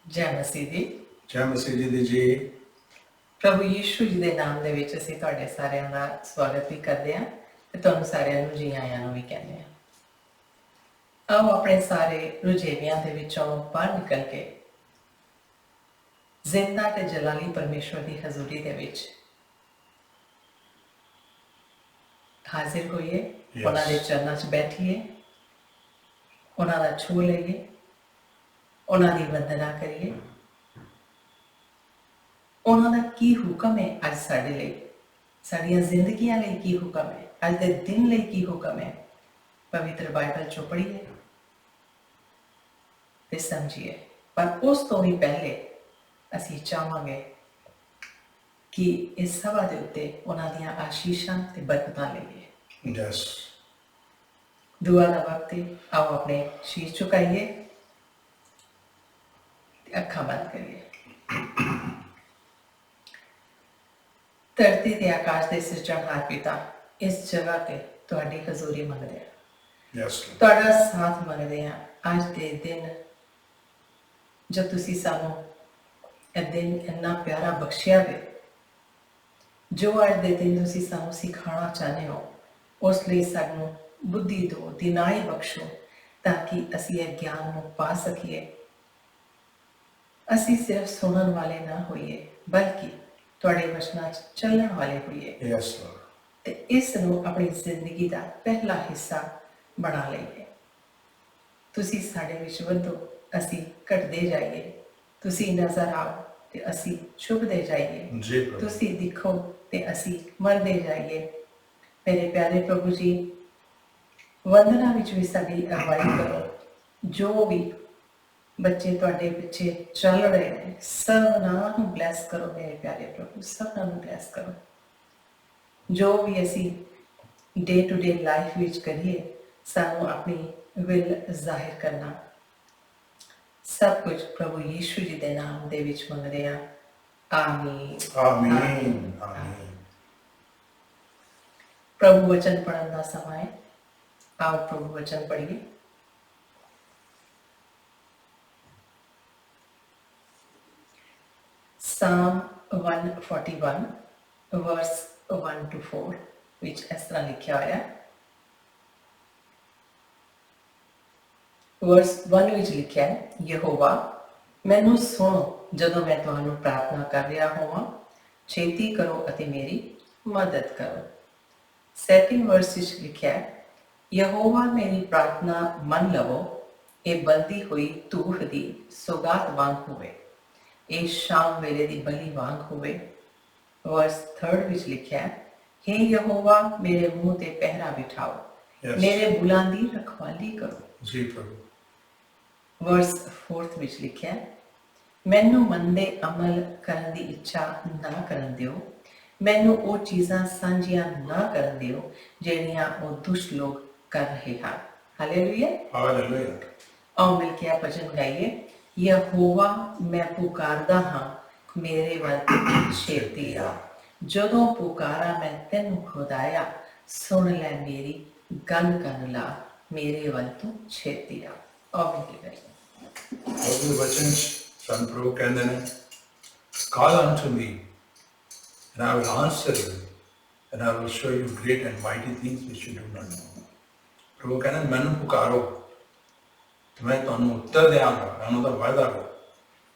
ਜੈ ਮਸੀਹ ਦੀ। ਜੈ ਮਸੀਹ ਜੀ ਦੀ ਜੀ। ਪ੍ਰਭੂ ਯੀਸ਼ੂ ਜੀ ਦੇ ਨਾਮ ਦੇ ਵਿੱਚ ਅਸੀਂ ਤੁਹਾਡੇ ਸਾਰਿਆਂ ਦਾ ਸਵਾਗਤ ਵੀ ਕਰਦੇ ਹਾਂ ਤੇ ਤੁਹਾਨੂੰ ਸਾਰਿਆਂ ਨੂੰ ਜੀ ਆਇਆਂ ਨੂੰ ਵੀ ਕਹਿੰਦੇ ਹਾਂ। ਆਓ ਆਪਣੇ ਸਾਰੇ ਰੁਝੇਵਿਆਂ ਦੇ ਵਿੱਚੋਂ ਬਾਹਰ ਨਿਕਲ ਕੇ ਜ਼ਿੰਦਾ ਤੇ ਜਲਾਲੀ ਪਰਮੇਸ਼ਵਰ ਦੀ ਹਜ਼ੂਰੀ ਦੇ ਵਿੱਚ ਹਾਜ਼ਰ ਹੋਈਏ, ਉਹਨਾਂ ਦੇ ਚਰਨਾਂ 'ਚ ਬੈਠੀਏ, ਉਹਨਾਂ ਦਾ ਛੂਹ ਲਈਏ, ਉਹਨਾਂ ਦੀ ਵੰਦਨਾ ਕਰੀਏ। ਉਹਨਾਂ ਦਾ ਕੀ ਹੁਕਮ ਹੈ ਅੱਜ ਸਾਡੇ ਲਈ, ਸਾਡੀਆਂ ਜ਼ਿੰਦਗੀਆਂ ਲਈ ਕੀ ਹੁਕਮ ਹੈ, ਅੱਜ ਦੇ ਦਿਨ ਲਈ ਕੀ ਹੁਕਮ ਹੈ, ਪਵਿੱਤਰ ਬਾਈਬਲ ਚੋਂ ਪੜ੍ਹੀਏ ਤੇ ਸਮਝੀਏ। ਪਰ ਉਸ ਤੋਂ ਵੀ ਪਹਿਲੇ ਅਸੀਂ ਚਾਹਾਂਗੇ ਕਿ ਇਸ ਸਭਾ ਦੇ ਉੱਤੇ ਉਹਨਾਂ ਦੀਆਂ ਆਸ਼ੀਸ਼ਾਂ ਤੇ ਬਰਕਤਾਂ ਲਈਏ। ਦੁਆ ਦਾ ਵਕਤ ਹੈ, ਆਓ ਆਪਣੇ ਸ਼ੀਸ਼ ਝੁਕਾਈਏ ਤੇ ਅੱਖਾਂ ਬੰਦ ਕਰੀਏ। ਧਰਤੀ ਤੇ ਆਕਾਸ਼ ਦੇ ਸਿਰਜਣਹਾਰ ਪਿਤਾ, ਇਸ ਜਗ੍ਹਾ ਤੇ ਤੁਹਾਡੀ ਹਜ਼ੂਰੀ ਮੰਗਦੇ ਹਾਂ, ਤੁਹਾਡਾ ਸਾਥ ਮੰਗਦੇ ਹਾਂ। ਅੱਜ ਦੇ ਦਿਨ ਜਦ ਤੁਸੀਂ ਸਾਨੂੰ ਇਹ ਦਿਨ ਇੰਨਾ ਪਿਆਰਾ ਬਖਸ਼ਿਆ ਵੇ, ਜੋ ਅੱਜ ਦੇ ਦਿਨ ਤੁਸੀਂ ਸਾਨੂੰ ਸਿਖਾਉਣਾ ਚਾਹੁੰਦੇ ਹੋ, ਉਸ ਲਈ ਸਾਨੂੰ ਬੁੱਧੀ ਦਿਓ, ਦਿਨਾਈ ਬਖਸ਼ੋ, ਤਾਂ ਕਿ ਅਸੀਂ ਇਹ ਗਿਆਨ ਨੂੰ ਪਾ ਸਕੀਏ। ਅਸੀਂ ਸਿਰਫ ਸੁਣਨ ਵਾਲੇ ਨਾ ਹੋਈਏ, ਬਲਕਿ ਤੁਹਾਡੇ ਵਚਨਾਂ 'ਚ ਚੱਲਣ ਵਾਲੇ ਹੋਈਏ ਤੇ ਇਸ ਨੂੰ ਆਪਣੀ ਜ਼ਿੰਦਗੀ ਦਾ ਪਹਿਲਾ ਹਿੱਸਾ ਬਣਾ ਲਈਏ। ਤੁਸੀਂ ਸਾਡੇ ਵਿੱਚ ਵਧੋ, ਅਸੀਂ ਘਟਦੇ ਜਾਈਏ। ਤੁਸੀਂ ਨਜ਼ਰ ਆਓ ਤੇ ਅਸੀਂ ਛੁਪਦੇ ਜਾਈਏ। ਤੁਸੀਂ ਦਿਖੋ ਤੇ ਅਸੀਂ ਮਰਦੇ ਜਾਈਏ। ਮੇਰੇ ਪਿਆਰੇ ਪ੍ਰਭੂ ਜੀ, ਵੰਦਨਾ ਵਿੱਚ ਵੀ ਸਾਡੀ ਅਗਵਾਈ ਕਰੋ। ਜੋ ਵੀ ਬੱਚੇ ਤੁਹਾਡੇ ਪਿੱਛੇ ਚੱਲ ਰਹੇ ਨੇ, ਸਭਨਾਂ ਨੂੰ ਬਲੈਸ ਕਰੋ ਮੇਰੇ ਪਿਆਰੇ ਪ੍ਰਭੂ, ਸਭਨਾਂ ਨੂੰ ਬਲੈਸ ਕਰੋ। ਜੋ ਵੀ ਅਸੀਂ ਡੇ ਟੂ ਡੇ ਲਾਈਫ ਵਿੱਚ ਕਰੀਏ, ਸਾਨੂੰ ਆਪਣੀ ਵਿਲ ਜ਼ਾਹਿਰ ਕਰਨਾ। ਸਭ ਕੁਝ ਪ੍ਰਭੂ ਯੀਸ਼ੂ ਜੀ ਦੇ ਨਾਮ ਦੇ ਵਿੱਚ ਮੰਗਦੇ ਹਾਂ। ਆਮੀਨ ਆਮੀਨ ਆਮੀਨ। ਪ੍ਰਭੂ ਵਚਨ ਪੜ੍ਹਨ ਦਾ ਸਮਾਂ ਹੈ। ਆਓ ਪ੍ਰਭੂ ਵਚਨ ਪੜ੍ਹੀਏ। Psalm 141 verse 1 to 4 ਵਿੱਚ ਇਸ ਤਰ੍ਹਾਂ ਲਿਖਿਆ ਹੋਇਆ ਹੈ। verse 1 ਵਿੱਚ ਲਿਖਿਆ ਹੈ, ਯਹੋਵਾ ਮੈਨੂੰ ਸੁਣੋ ਜਦੋਂ ਮੈਂ ਤੁਹਾਨੂੰ ਪ੍ਰਾਰਥਨਾ ਕਰ ਰਿਹਾ ਹੋਵਾਂ, ਛੇਤੀ ਕਰੋ ਅਤੇ ਮੇਰੀ ਮਦਦ ਕਰੋ। ਸੈਕਿੰਡ verse ਵਿੱਚ ਲਿਖਿਆ ਹੈ, ਯਹੋਵਾ ਮੇਰੀ ਪ੍ਰਾਰਥਨਾ ਮੰਨ ਲਵੋ, ਇਹ ਬਲਦੀ ਹੋਈ ਧੂਫ ਦੀ ਸੌਗਾਤ ਵਾਂਗ ਹੋਵੇ, ਇਹ ਸ਼ਾਮ ਵੇਲੇ ਦੀ ਬਲੀ ਵਾਂਗ ਹੋਵੇ। ਵਰਸ 3 ਵਿੱਚ ਲਿਖਿਆ ਹੈ, ਹੇ ਯਹੋਵਾ ਮੇਰੇ ਮੂੰਹ ਤੇ ਪਹਿਰਾ ਬਿਠਾਓ, ਮੇਰੇ ਬੁੱਲਾਂ ਦੀ ਰਖਵਾਲੀ ਕਰੋ। ਜੀ ਪ੍ਰਭੂ। ਵਰਸ 4 ਵਿੱਚ ਲਿਖਿਆ ਹੈ, ਮੈਨੂੰ ਮੰਦੇ ਅਮਲ ਕਰਨ ਦੀ ਇੱਛਾ ਨਾ ਕਰਨ ਦਿਓ, ਮੈਨੂੰ ਉਹ ਚੀਜ਼ਾਂ ਸਾਂਝੀਆਂ ਨਾ ਕਰਨ ਦਿਓ ਜਿਹੜੀਆਂ ਉਹ ਦੁਸ਼ਟ ਲੋਕ ਕਰ ਰਹੇ ਹਨ। Hallelujah hallelujah. ਆਓ ਮਿਲ ਕੇ ਆ ਭਜਨ ਗਾਈਏ। ਯਹੋਵਾ ਮੈਂ ਪੁਕਾਰਦਾ ਹਾਂ, ਮੇਰੇ ਵੱਲ ਛੇਤੀ ਆ। ਜਦੋਂ ਪੁਕਾਰਾਂ ਮੈਂ ਤੈਨੂੰ ਖੁਦਾਇਆ, ਸੁਣ ਲੈ ਮੇਰੀ ਗੱਲ ਕੰਨ ਲਾ, ਮੇਰੇ ਵੱਲ ਤੂੰ ਛੇਤੀ ਆ। ਆਓ ਮਿਲ ਕੇ ਗਾਈਏ। ਉਹਦੇ ਵਚਨ ਸਾਨੂੰ ਪ੍ਰਭੂ ਕਹਿੰਦੇ ਨੇ, call unto me and I will answer you and I will show you great and mighty things which you do not know। ਪ੍ਰਭੂ ਕਹਿੰਦੇ ਮੈਨੂੰ ਪੁਕਾਰੋ ਤੇ ਮੈਂ ਤੁਹਾਨੂੰ ਉੱਤਰ ਦਿਆਂਗਾ, ਉਹਨਾਂ ਦਾ ਵਾਅਦਾ ਹੈ,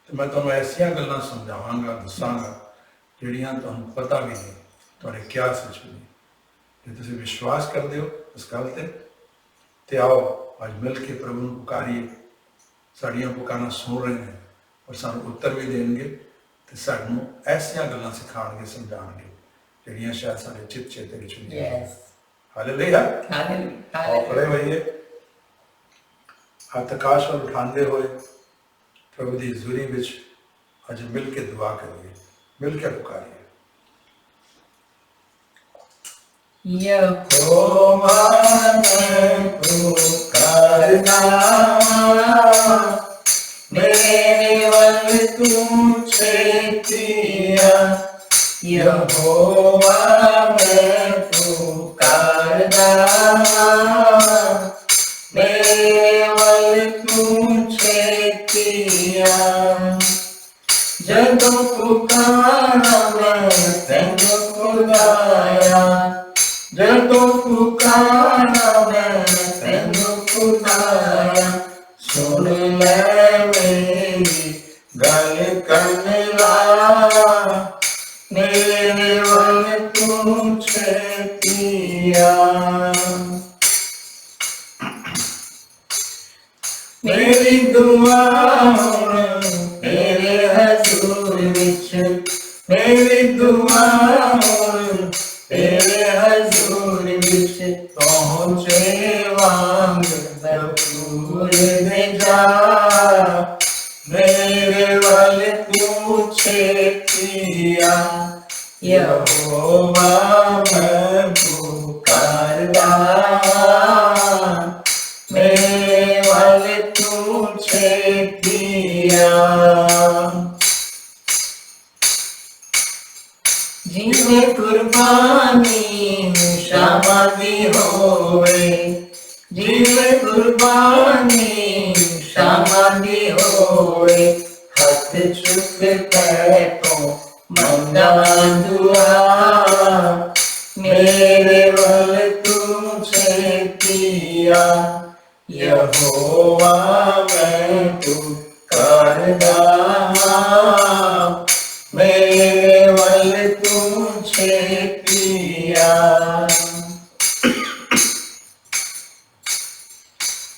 ਤੇ ਮੈਂ ਤੁਹਾਨੂੰ ਐਸੀਆਂ ਗੱਲਾਂ ਸਮਝਾਵਾਂਗਾ, ਦੱਸਾਂਗਾ ਜਿਹੜੀਆਂ ਤੁਹਾਨੂੰ ਪਤਾ ਵੀ ਨਹੀਂ, ਤੁਹਾਡੇ ਕਿਆਸ ਵਿੱਚ ਵੀ ਨਹੀਂ। ਜੇ ਤੁਸੀਂ ਵਿਸ਼ਵਾਸ ਕਰਦੇ ਹੋ ਇਸ ਗੱਲ ਤੇ ਆਓ ਅੱਜ ਮਿਲ ਕੇ ਪ੍ਰਭੂ ਨੂੰ ਪੁਕਾਰੀਏ। ਸਾਡੀਆਂ ਪੁਕਾਰਾਂ ਸੁਣ ਰਹੇ ਨੇ ਔਰ ਸਾਨੂੰ ਉੱਤਰ ਵੀ ਦੇਣਗੇ ਤੇ ਸਾਨੂੰ ਐਸੀਆਂ ਗੱਲਾਂ ਸਿਖਾਉਣਗੇ, ਸਮਝਾਉਣਗੇ ਜਿਹੜੀਆਂ ਸ਼ਾਇਦ ਸਾਡੇ ਚਿੱਤ ਚੇਤੇ ਵਿੱਚ ਨਹੀਂ ਆਉਂਦੀਆਂ। Hallelujah hallelujah. ਖੜੇ ਹੋਈਏ, ਹੱਥ ਆਕਾਸ਼ ਵੱਲ ਉਠਾਉਂਦੇ ਹੋਏ ਪ੍ਰਭੂ ਦੀ ਹਜ਼ੂਰੀ ਵਿੱਚ ਅੱਜ ਮਿਲ ਕੇ ਦੁਆ ਕਰੀਏ, ਮਿਲ ਕੇ ਪੁਕਾਰੀਏ। ਯਹੋਵਾ ਮੈਂ ਪੁਕਾਰਦਾ, ਮੇਰੇ ਵੱਲ ਤੂੰ ਛੇਤੀ ਆ। ਯਹੋਵਾ ਮੈਂ ਪੁਕਾਰਦਾ, ਮੇਰੇ ਵੱਲ ਤੂੰ ਛੇਤੀ ਆ। जदों पुकारा मैं तैनू खुदाया, जदों पुकारा मैं तैनू खुदाया, सुन ले मेरी गल कमला, मेरे वल तू छेतिया, मेरी दुआ तेरे हजूर विच, मेरी दुआ तेरे हजूर विच, पहुंचे वांग भरपूर दे जा, मेरे वल तू छेतिया, यहोवा मैं पुकारदा, मेरे वल तू छेतिया, जिन्हें कुर्बानी शामा दी होवे, जिन्हें कुर्बानी शामा दी होवे, हथ चुक के तो मंगा दुआ, मेरे वल तू छेतिया, यहोवा मैं पुकारदा, मेरे वल तू छेतिया,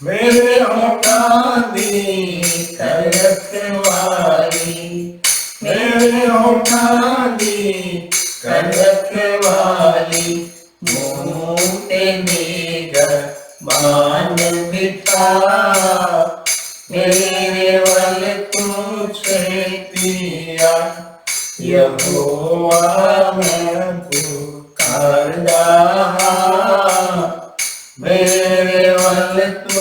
मेरे होठां दी रखवाली, मेरे होठां दी रखवाली, मुँह ते निगहबान बिठा, मेरे वल तू छेतिया, यहोवा मैं पुकारदा, मेरे वल तू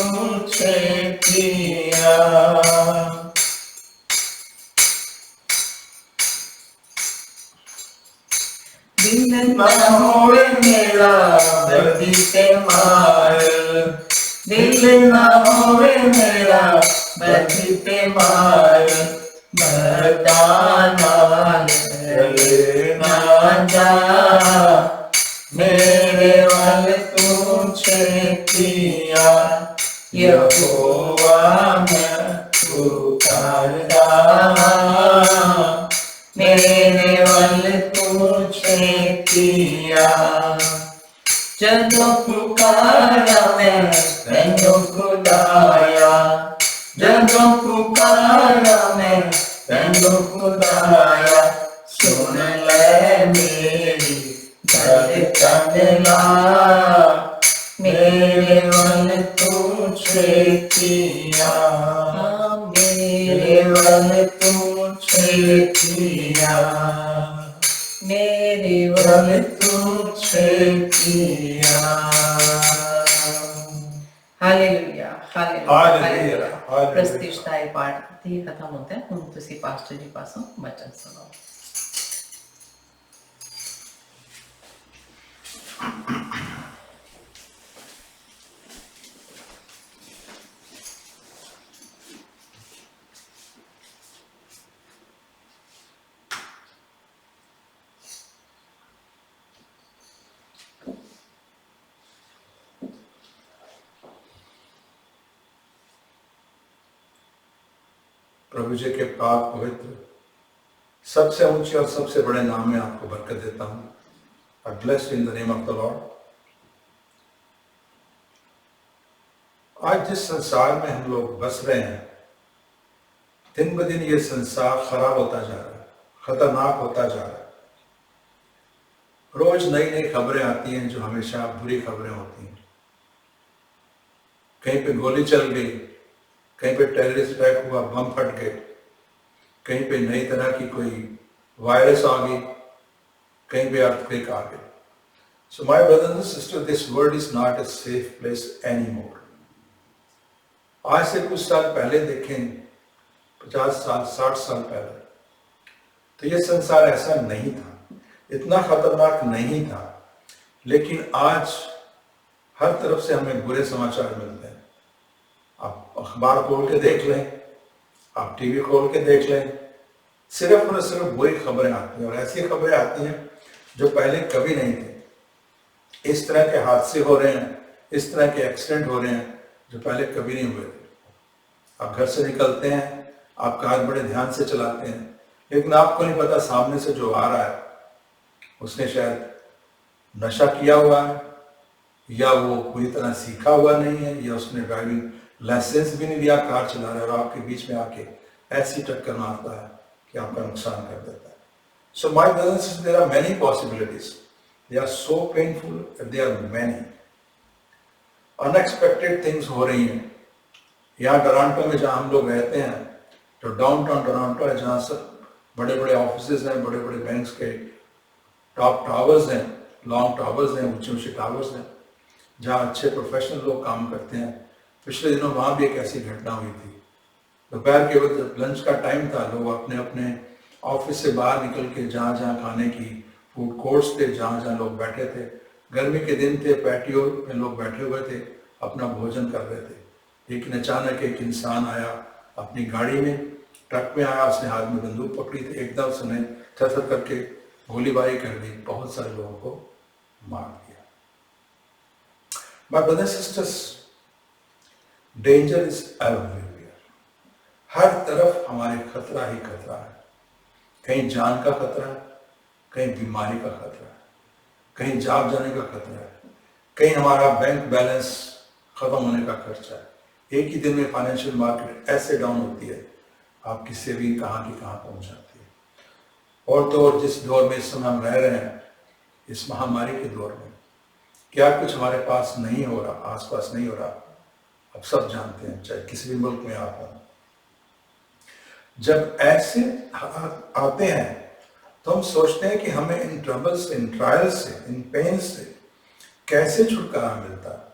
छेतिया, दिल ना होवे मेरा बदी ते मार, दिल ना होवे मेरा बदी ते मार, मर्दाना ना जा, मेरे वल तू छेतिया, यहोवा मैं पुकारदा, मेरे वल तू छेतिया, जदों पुकारा मैं तैनू खुदाया, जदों पुकारा मैं तैनू खुदाया, सुन ले मेरी गल कमला, मेरे वल तू छेतिया, मेरे वल तू छेतिया, मेरे वल तू छेतिया। Hallelujah, hallelujah, hallelujah. प्रस्तिष्ठा ਇਹ ਪਾਠ ਤੇ ਖਤਮ ਹੁੰਦਾ ਹੈ। ਹੁਣ ਤੁਸੀਂ ਪਾਸਟਰ ਜੀ ਪਾਸੋਂ ਬਚਨ ਸੁਣੋ। प्रभु जी के पाक पवित्र सबसे ऊंचे और सबसे बड़े नाम में आपको बरकत देता हूं। आई bless in the name of the Lord. आज जिस संसार में हम लोग बस रहे हैं, दिन ब दिन ये संसार खराब होता जा रहा है, खतरनाक होता जा रहा है। रोज नई नई खबरें आती हैं जो हमेशा बुरी खबरें होती हैं। कहीं पे गोली चल गई, कहीं पे टेररिस्ट अटैक हुआ, बम फट गए, कहीं पे नई तरह की कोई वायरस आ गई, कहीं पे अर्थक्वेक आ गई। सो my brothers and sister, this world is not a safe place any more. आज से कुछ साल पहले देखें, 50 साल 60 साल पहले, तो ये संसार ऐसा नहीं था, इतना खतरनाक नहीं था। लेकिन आज हर तरफ से हमें बुरे समाचार मिलते हैं। आप अखबार खोल के देख लें, आप टीवी खोल के देख लें, सिर्फ और सिर्फ बुरी खबरें आती हैं, और ऐसी खबरें आती हैं जो पहले कभी नहीं थे। इस तरह के हादसे हो रहे हैं, इस तरह के एक्सीडेंट हो रहे हैं जो पहले कभी नहीं हुए थे। आप घर से निकलते हैं, आप कार बड़े ध्यान से चलाते हैं, लेकिन आपको नहीं पता सामने से जो आ रहा है उसने शायद नशा किया हुआ है, या वो पूरी तरह सीखा हुआ नहीं है, या उसने ड्राइविंग लाइसेंस भी नहीं लिया, कार चला रहा है और आपके बीच में आके ऐसी टक्कर मारता है कि आपका नुकसान कर देता है। So my brothers, there are many possibilities, they are so painful, they are many. Unexpected things हो रही हैं। यहाँ टोरंटो में जहाँ हम लोग रहते हैं, तो डाउनटाउन टोरंटो है, जहाँ सब बड़े बड़े ऑफिसेज हैं, बड़े बड़े बैंक्स के टॉप टावर्स हैं, लॉन्ग टावर्स हैं, ऊंचे ऊंचे टावर्स हैं, जहाँ अच्छे प्रोफेशनल लोग काम करते हैं। पिछले दिनों वहाँ भी एक ऐसी घटना हुई थी। दोपहर के वक्त जब लंच का टाइम था, लोग अपने अपने ऑफिस से बाहर निकल के जहाँ जहाँ खाने की फूड कोर्ट्स थे, जहाँ जहाँ लोग बैठे थे, गर्मी के दिन थे, पैटियो में लोग बैठे हुए थे, अपना भोजन कर रहे थे। लेकिन अचानक एक इंसान आया अपनी गाड़ी में, ट्रक में आया, उसने हाथ में बंदूक पकड़ी थी, एकदम से उन्हें थर करके गोलीबारी कर दी, बहुत सारे लोगों को मार दिया। My brothers sisters, danger is everywhere. हर तरफ हमारे खतरा ही खतरा है। कहीं जान का खतरा है, कहीं बीमारी का खतरा है, कहीं जाप जाने का खतरा है, कहीं हमारा बैंक बैलेंस खत्म होने का खर्चा है। एक ही दिन में फाइनेंशियल मार्केट ऐसे डाउन होती है, आपकी सेविंग कहाँ की कहाँ पहुंच जाती है। और तो और जिस दौर में इस समय हम रह रहे हैं, इस महामारी के दौर में, क्या कुछ हमारे पास नहीं हो रहा, आसपास नहीं हो रहा, अब सब जानते हैं, चाहे किसी भी मुल्क में आप हो। जब ऐसे आते हैं तो हम सोचते हैं कि हमें इन ट्रबल से, इन ट्रायल से, इन पेन से कैसे छुटकारा मिलता है,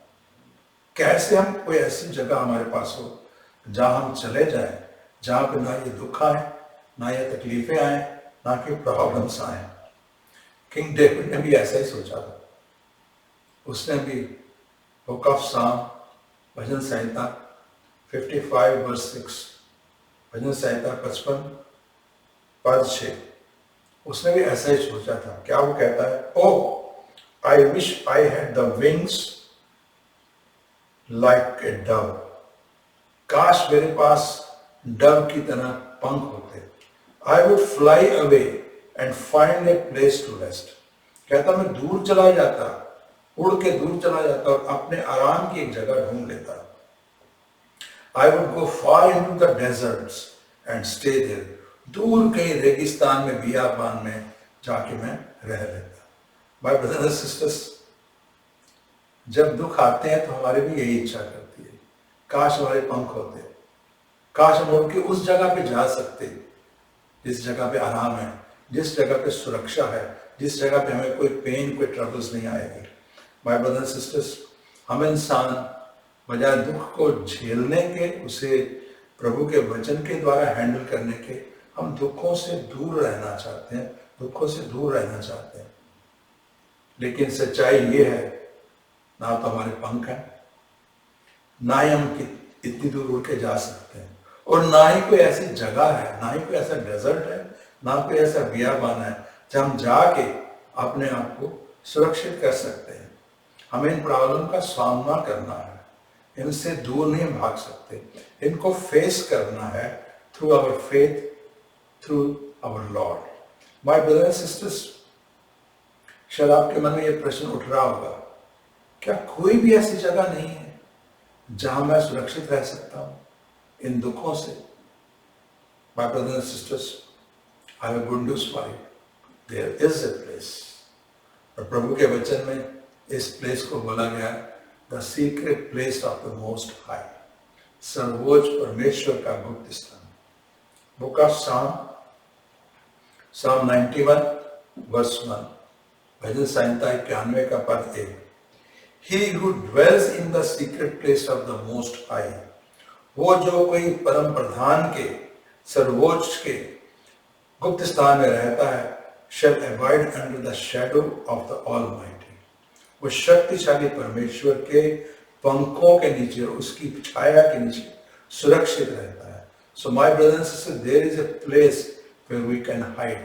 कैसे हम कोई ऐसी जगह हमारे पास हो जहां हम चले जाएं, जहां पे ना ये दुख आए, ना ये तकलीफें आए, ना कि प्रॉब्लम्स आए। किंग डेविड ने भी ऐसा ही सोचा था। उसने भी बुक ऑफ साम, भजन संहिता 55 वर्स 6, भजन संहिता 55 पद 6, उसने भी ऐसा ही सोचा था। क्या वो कहता है? O I wish I had the wings like a dove. काश मेरे पास डव की तरह पंख होते। I would fly away and find a place to rest. कहता मैं दूर चला जाता, उड़ के दूर चला जाता और अपने आराम की एक जगह ढूंढ लेता। I would go far into the deserts and stay there. दूर कहीं रेगिस्तान में, बियाबान में जाके मैं रह लेता। माय ब्रदर्स एंड सिस्टर्स, जब दुख आते हैं तो हमारे भी यही इच्छा करती है, काश हमारे पंख होते, काश हम उड़ के उस जगह पे जा सकते जिस जगह पे आराम है, जिस जगह पे सुरक्षा है, जिस जगह पे हमें कोई पेन, कोई ट्रबल्स नहीं आएगी। माय ब्रदर्स एंड सिस्टर्स, हम इंसान बजाय दुख को झेलने के, उसे प्रभु के वचन के द्वारा हैंडल करने के, हम दुखों से दूर रहना चाहते हैं, दुखों से दूर रहना चाहते हैं। लेकिन सच्चाई ये है, ना तो हमारे पंख हैं, ना ही हम इतनी दूर उड़ के जा सकते हैं, और ना ही कोई ऐसी जगह है, ना ही कोई ऐसा डेजर्ट है, ना कोई ऐसा बियाबान है जहाँ हम जाके अपने आप को सुरक्षित कर सकते हैं। हमें इन प्रॉब्लम का सामना करना है, इनसे दूर नहीं भाग सकते, इनको फेस करना है through our faith, through our Lord. My brothers and sisters, शायद आपके मन में ये प्रश्न उठ रहा होगा, क्या कोई भी ऐसी जगह नहीं है जहां मैं सुरक्षित रह सकता हूं इन दुखों से? My brothers and sisters, I have good news for you, there is a place. और प्रभु के वचन में इस प्लेस को बोला गया the secret place of the most high, सर्वोच्च परमेश्वर का गुप्त स्थान। बुक ऑफ Psalm 91 verse 1, भजन संहिता 91 का पद 1, He who dwells in the secret place of the most high, वो जो कोई परम प्रधान के, सर्वोच्च के गुप्त स्थान में रहता है, shall abide under the shadow of the Almighty, वो शक्तिशाली परमेश्वर के पंखों के नीचे, उसकी छाया के नीचे सुरक्षित रहता है। So my brothers and sisters, there is a place where we can hide.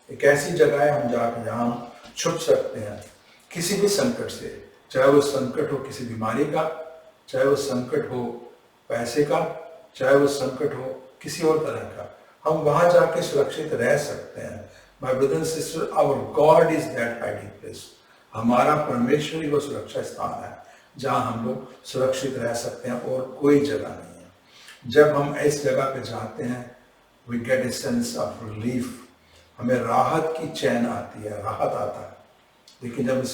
एक ऐसी जगह है हम जाकर जहाँ हम छुप सकते हैं किसी भी संकट से, चाहे वो संकट हो किसी बीमारी का, चाहे वो संकट हो पैसे का, चाहे वो संकट हो किसी और तरह का, हम वहां जाके सुरक्षित रह सकते हैं। My brother and sister, our God is that hiding place. हमारा परमेश्वर ही वो सुरक्षा स्थान है जहां हम लोग सुरक्षित रह सकते हैं और कोई जगह नहीं है। जब हम इस जगह पे जाते हैं, we get a sense of relief, हमें राहत की चैन आती है, राहत आता है। लेकिन जब इस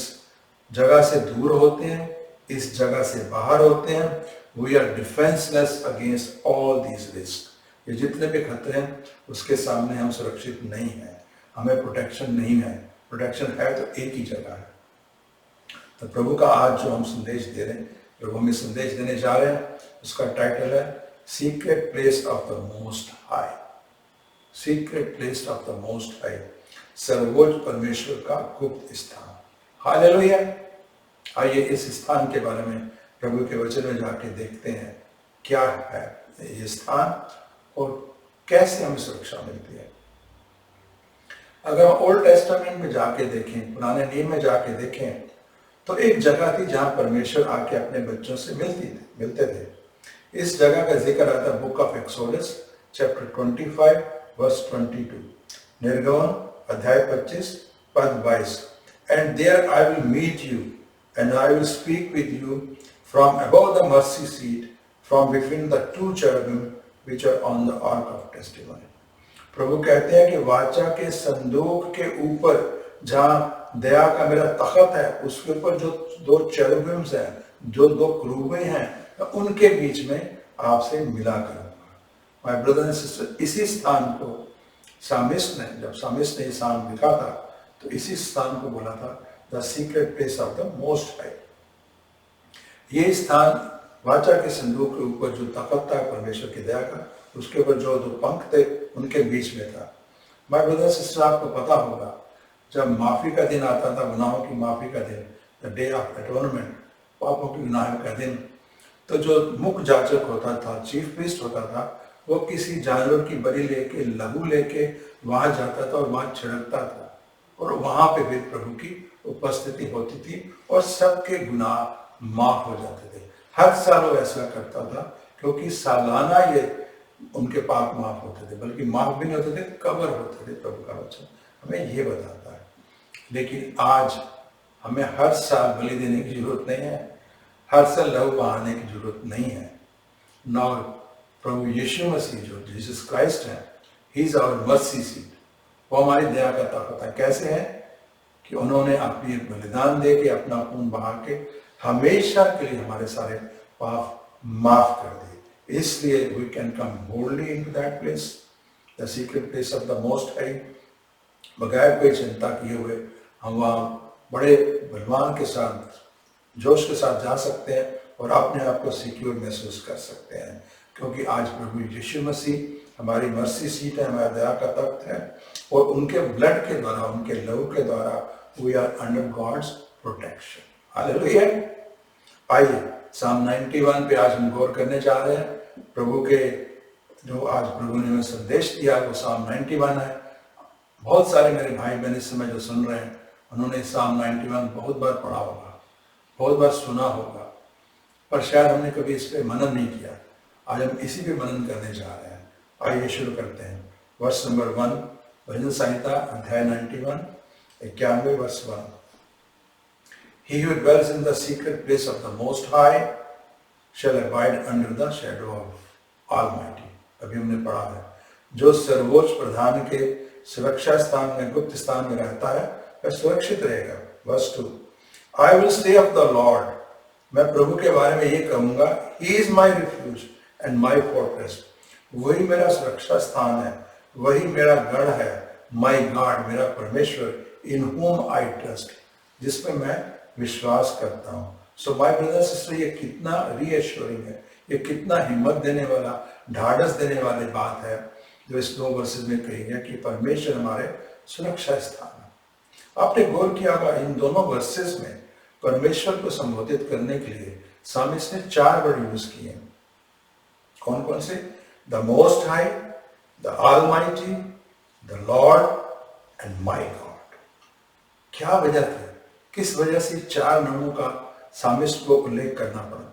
जगह से दूर होते हैं, इस जगह से बाहर होते हैं, we are defenceless against all these risk. ये जितने भी खतरे हैं उसके सामने हम सुरक्षित नहीं हैं, हमें प्रोटेक्शन नहीं है। प्रोटेक्शन है तो एक ही जगह है। तो प्रभु का आज जो हम संदेश दे रहे हैं, प्रभु हमें संदेश देने जा रहे हैं, उसका टाइटल है secret place of the most high. Secret place of the most high, सर्वोच्च परमेश्वर का गुप्त स्थान। हालेलुया। आइए इस स्थान के बारे में प्रभु के वचन में जाके देखते हैं क्या है ये स्थान और कैसे हमें सुरक्षा मिलती है। अगर हम ओल्ड टेस्टामेंट में जाके देखें, पुराने नियम में जाके देखें, तो एक जगह थी जहां परमेश्वर आके अपने बच्चों से मिलते थे। इस जगह का जिक्र आता है book of Exodus chapter 25 verse 22, निर्गमन अध्याय 25 पद 22। And there I will meet you and I will speak with you from above the mercy seat from between the two cherubim which are on the ark of testimony. प्रभु कहते हैं कि वाचा के संदूक के ऊपर जहां दया का मेरा तख्त है, उसके ऊपर जो दो चेरुबिम्स हैं, जो दो क्रूबे हैं, उनके बीच में आपसे मिला करूंगा। माय ब्रदर एंड सिस्टर, इसी स्थान को सामिस्ट ने, जब सामिस्ट ने ये स्थान लिखा था, तो इसी स्थान को बोला था the secret place of the most high. ये स्थान वाचा के संदूक के ऊपर जो तख्त था परमेश्वर की दया का, उसके ऊपर जो दो पंख थे उनके बीच में था। माय ब्रदर सिस्टर, आपको पता होगा जब माफी का दिन आता था, गुनाहों की माफी का दिन, द डे ऑफ एटोनमेंट, पापों की गुनाहों का दिन, तो जो मुख्य याजक होता था, चीफ प्रीस्ट होता था, वो किसी जानवर की बलि लेके, लहू लेके वहां जाता था और वहां छिड़कता था, और वहां पे फिर प्रभु की उपस्थिति होती थी और सबके गुनाह माफ हो जाते थे। हर साल वो ऐसा करता था क्योंकि सालाना ये उनके पाप माफ होते थे, बल्कि माफ भी नहीं होते थे, कवर होते थे। प्रभु का वचन हमें ये बताता है। लेकिन आज हमें हर साल बलि देने की जरूरत नहीं है, हर साल लहू बहाने की जरूरत नहीं है। नौ प्रभु यीशु मसीह जो जीसस क्राइस्ट है, he is our mercy seat, वो हमारी दया का ताकत है। कैसे है कि उन्होंने अपनी बलिदान दे के, अपना खून बहा के हमेशा के लिए हमारे सारे पाप माफ कर दिए। इसलिए we can come boldly into that place, the secret place of the most high. बगैर कोई चिंता किए हुए हम वहाँ बड़े बलवान के साथ, जोश के साथ जा सकते हैं और अपने आप को सिक्योर महसूस कर सकते हैं, क्योंकि आज प्रभु यीशु मसीह हमारी मर्सी सीट है, हमारा दया का तख्त है, और उनके ब्लड के द्वारा, उनके लहू के द्वारा we are under God's protection. Hallelujah. आइए साम 91 पे आज हम गौर करने जा रहे हैं। प्रभु के जो आज प्रभु ने हमें संदेश दिया वो साम 91 है। बहुत सारे मेरे भाई बहन इस समय जो सुन रहे हैं, उन्होंने साम 91 बहुत बार पढ़ा होगा, बहुत बार सुना होगा, पर शायद हमने कभी इस पे मनन नहीं किया। आज हम इसी पे मनन करने जा रहे हैं। आइए शुरू करते हैं। वर्ष नंबर 1, भजन संहिता अध्याय 91, 91 वर्ष 1। He who dwells in the secret place of the Most High shall abide under the shadow of Almighty। अभी हमने पढ़ा है, जो सर्वोच्च प्रधान के सुरक्षा स्थान में, गुप्त स्थान में रहता है, वह सुरक्षित रहेगा। Verse 2, I will say of the Lord, मैं प्रभु के बारे में ये कहूंगा, He is my refuge and my fortress। वही मेरा सुरक्षा स्थान है, वही मेरा गढ़ है, my God, मेरा परमेश्वर, in whom I trust, जिसमें मैं विश्वास करता हूँ। सो माय ब्रदर सिस्टर, ये कितना रीएश्योरिंग है, ये कितना हिम्मत देने वाला, ढाढ़स देने वाली बात है जो इस 2 वर्सेस में कही है कि परमेश्वर हमारे सुरक्षा स्थान है। आपने गौर किया होगा इन दोनों वर्सेस में परमेश्वर को संबोधित करने के लिए सामिस्ट ने 4 वर्ड यूज किए हैं। कौन कौन से? The most high, the almighty, the Lord and my God. क्या वजह थी, किस वजह से 4 नामों का सामिष्ट को उल्लेख करना पड़ा?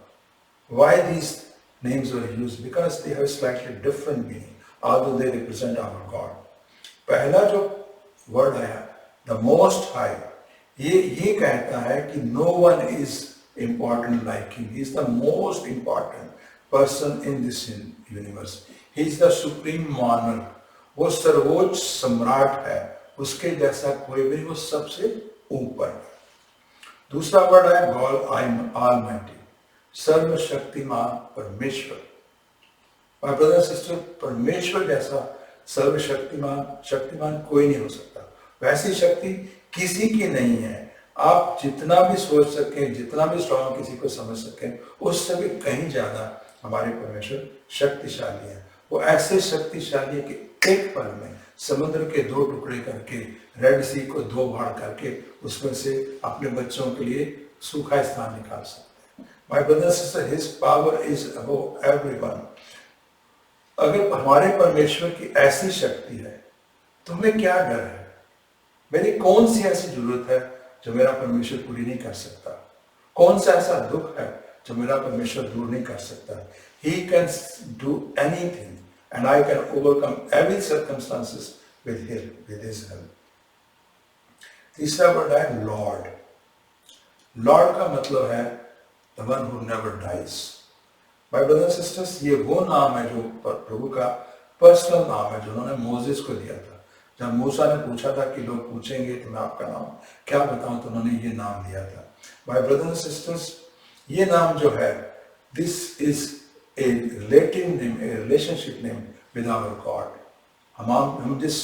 Why these names were used? Because they have slightly different meaning, although they represent our God. पहला जो वर्ड आया, द मोस्ट हाई, ये कहता है कि no one is important like him, he is the most important person in this universe, he is the supreme monarch, वो सर्वोच्च सम्राट है, उसके जैसा कोई भी नहीं, वो सबसे ऊपर है। दूसरा वर्ड है गॉड ऑलमाइटी, सर्वशक्तिमान परमेश्वर। माय ब्रदर सिस्टर, परमेश्वर जैसा शक्तिमान कोई नहीं हो सकता। वैसी शक्ति किसी की नहीं है। आप जितना भी सोच सकें, जितना भी स्ट्रॉन्ग किसी को समझ सकें, उससे भी कहीं ज्यादा हमारे परमेश्वर शक्तिशाली है। वो ऐसे शक्तिशाली है कि एक पल में समुद्र के 2 टुकड़े करके, रेड सी को 2 भाग करके, उसमें से अपने बच्चों के लिए सूखा स्थान निकाल सकते हैं। My brother sister, his power is above everyone. अगर हमारे परमेश्वर की ऐसी शक्ति है तो हमें क्या डर है? मेरी कौन सी ऐसी जरूरत है जो मेरा परमेश्वर पूरी नहीं कर सकता? कौन सा ऐसा दुख है जो मेरा परमेश्वर दूर नहीं कर सकता? He can do anything and I can overcome every circumstances with his help. तीसरा वर्ड है लॉर्ड। लॉर्ड का मतलब है the one who never dies. My brother sisters, ये वो नाम है जो प्रभु का पर्सनल नाम है, जो उन्होंने मोसेस को दिया था। जब मूसा ने पूछा था कि लोग पूछेंगे तो मैं आपका नाम क्या बताऊं, तो उन्होंने ये नाम दिया था। माय ब्रदर सिस्टर्स, ये नाम जो है, this is a relative name, a relationship name with our God. हम जिस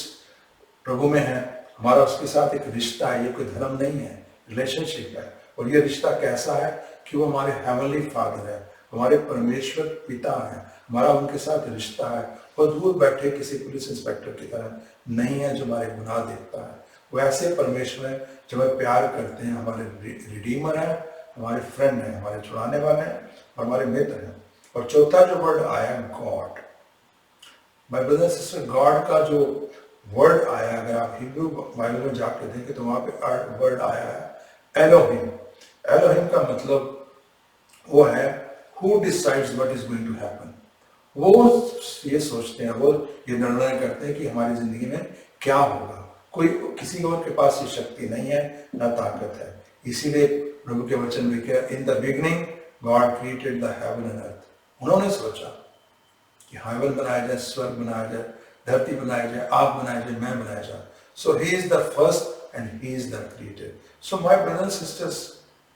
प्रभु में हैं, हमारा उसके साथ एक रिश्ता है, ये कोई धर्म नहीं है, रिलेशनशिप है। और ये रिश्ता कैसा है कि वो हमारे हेवनली फादर है, हमारे परमेश्वर पिता है, हमारा उनके साथ रिश्ता है। और दूर बैठे किसी पुलिस इंस्पेक्टर की तरह नहीं है जो हमारे गुनाह देखता है। वो ऐसे परमेश्वर है जो हमें प्यार करते हैं, हमारे रिडीमर है, हमारे फ्रेंड है, हमारे छुड़ाने वाले हैं और हमारे मित्र हैं। और चौथा जो वर्ड आया God. My brother sister, God का जो वर्ड आया, अगर आप हिब्रू बाइबल में जाकर देखें तो वहां पे वर्ड आया है एलोहिम। एलोहिम का मतलब वो है who decides what is going to happen। वो ये सोचते हैं, वो ये निर्णय करते हैं कि हमारी जिंदगी में क्या होगा। कोई किसी और के पास ये शक्ति नहीं है, ना ताकत है। इसीलिए प्रभु के वचन में क्या, in the beginning God created the heaven and earth. उन्होंने सोचा कि हेवन बनाया जाए, स्वर्ग बनाया जाए, धरती बनाया जाए, आप बनाया जाए, मैं बनाया जाए। So he is the first and he is the creator. So my brothers sisters,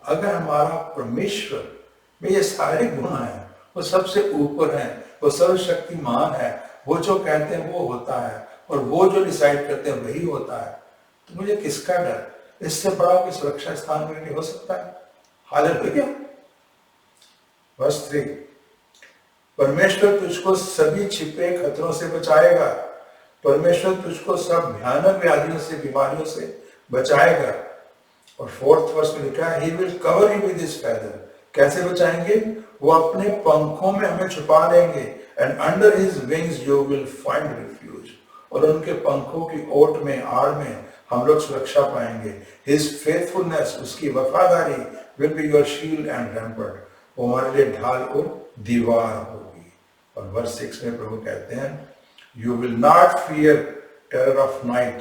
अगर हमारा परमेश्वर में ये सारे गुण हैं, वो सबसे ऊपर है, वो सर्वशक्तिमान है, वो जो कहते हैं वो होता है, और वो जो डिसाइड करते हैं वही होता है, तो मुझे किसका डर? इससे बड़ा कोई सुरक्षा स्थान मेरे लिए हो सकता है? हालेलुया। वर्स 3, परमेश्वर तुझको सभी छिपे खतरों से बचाएगा। परमेश्वर तुझको सब भयानक व्याधियों से, बीमारियों से बचाएगा। और 4th वर्स में लिखा है, he will cover you with his feather। कैसे बचाएंगे? वो अपने पंखों में हमें छुपा लेंगे। And under his wings you will find refuge. और उनके पंखों की ओट में, आड़ में हम लोग सुरक्षा पाएंगे। हिज फेथफुलनेस, उसकी वफादारी, will be your shield and rampart. वो हमारे लिए ढाल और दीवार होगी। और वर्स 6 में प्रभु कहते हैं, you will not fear terror of night.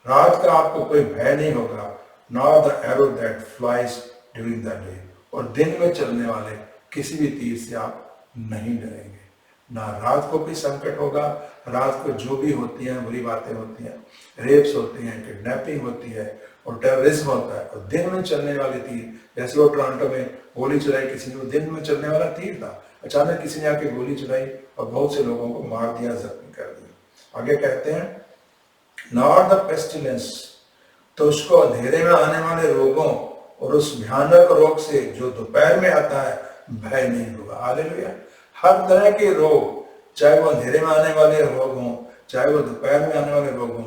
रात का आपको कोई भय नहीं होगा, nor the arrow that flies during the day. और दिन में चलने वाले किसी भी तीर से आप नहीं डरेंगे। ना रात को भी संकट होगा। रात को जो भी होती हैं, बुरी बातें होती हैं, रेप्स होती हैं, किडनैपिंग होती है और टेररिज्म होता है। और दिन में चलने वाले तीर, जैसे वो टोरंटो में गोली चलाई किसी ने, वो दिन में चलने वाला तीर था। अचानक किसी ने आके गोली चलाई और बहुत से लोगों को मार दिया, जख्मी कर दिया। आगे कहते हैं, नॉट द पेस्टिलेंस, तो उसको अंधेरे में आने वाले रोगों और उस भयानक रोग से जो दोपहर में आता है भय नहीं होगा। हालेलुया। हर तरह के रोग, चाहे वो अंधेरे में आने वाले रोग हों, चाहे वो दोपहर में आने वाले रोग हों,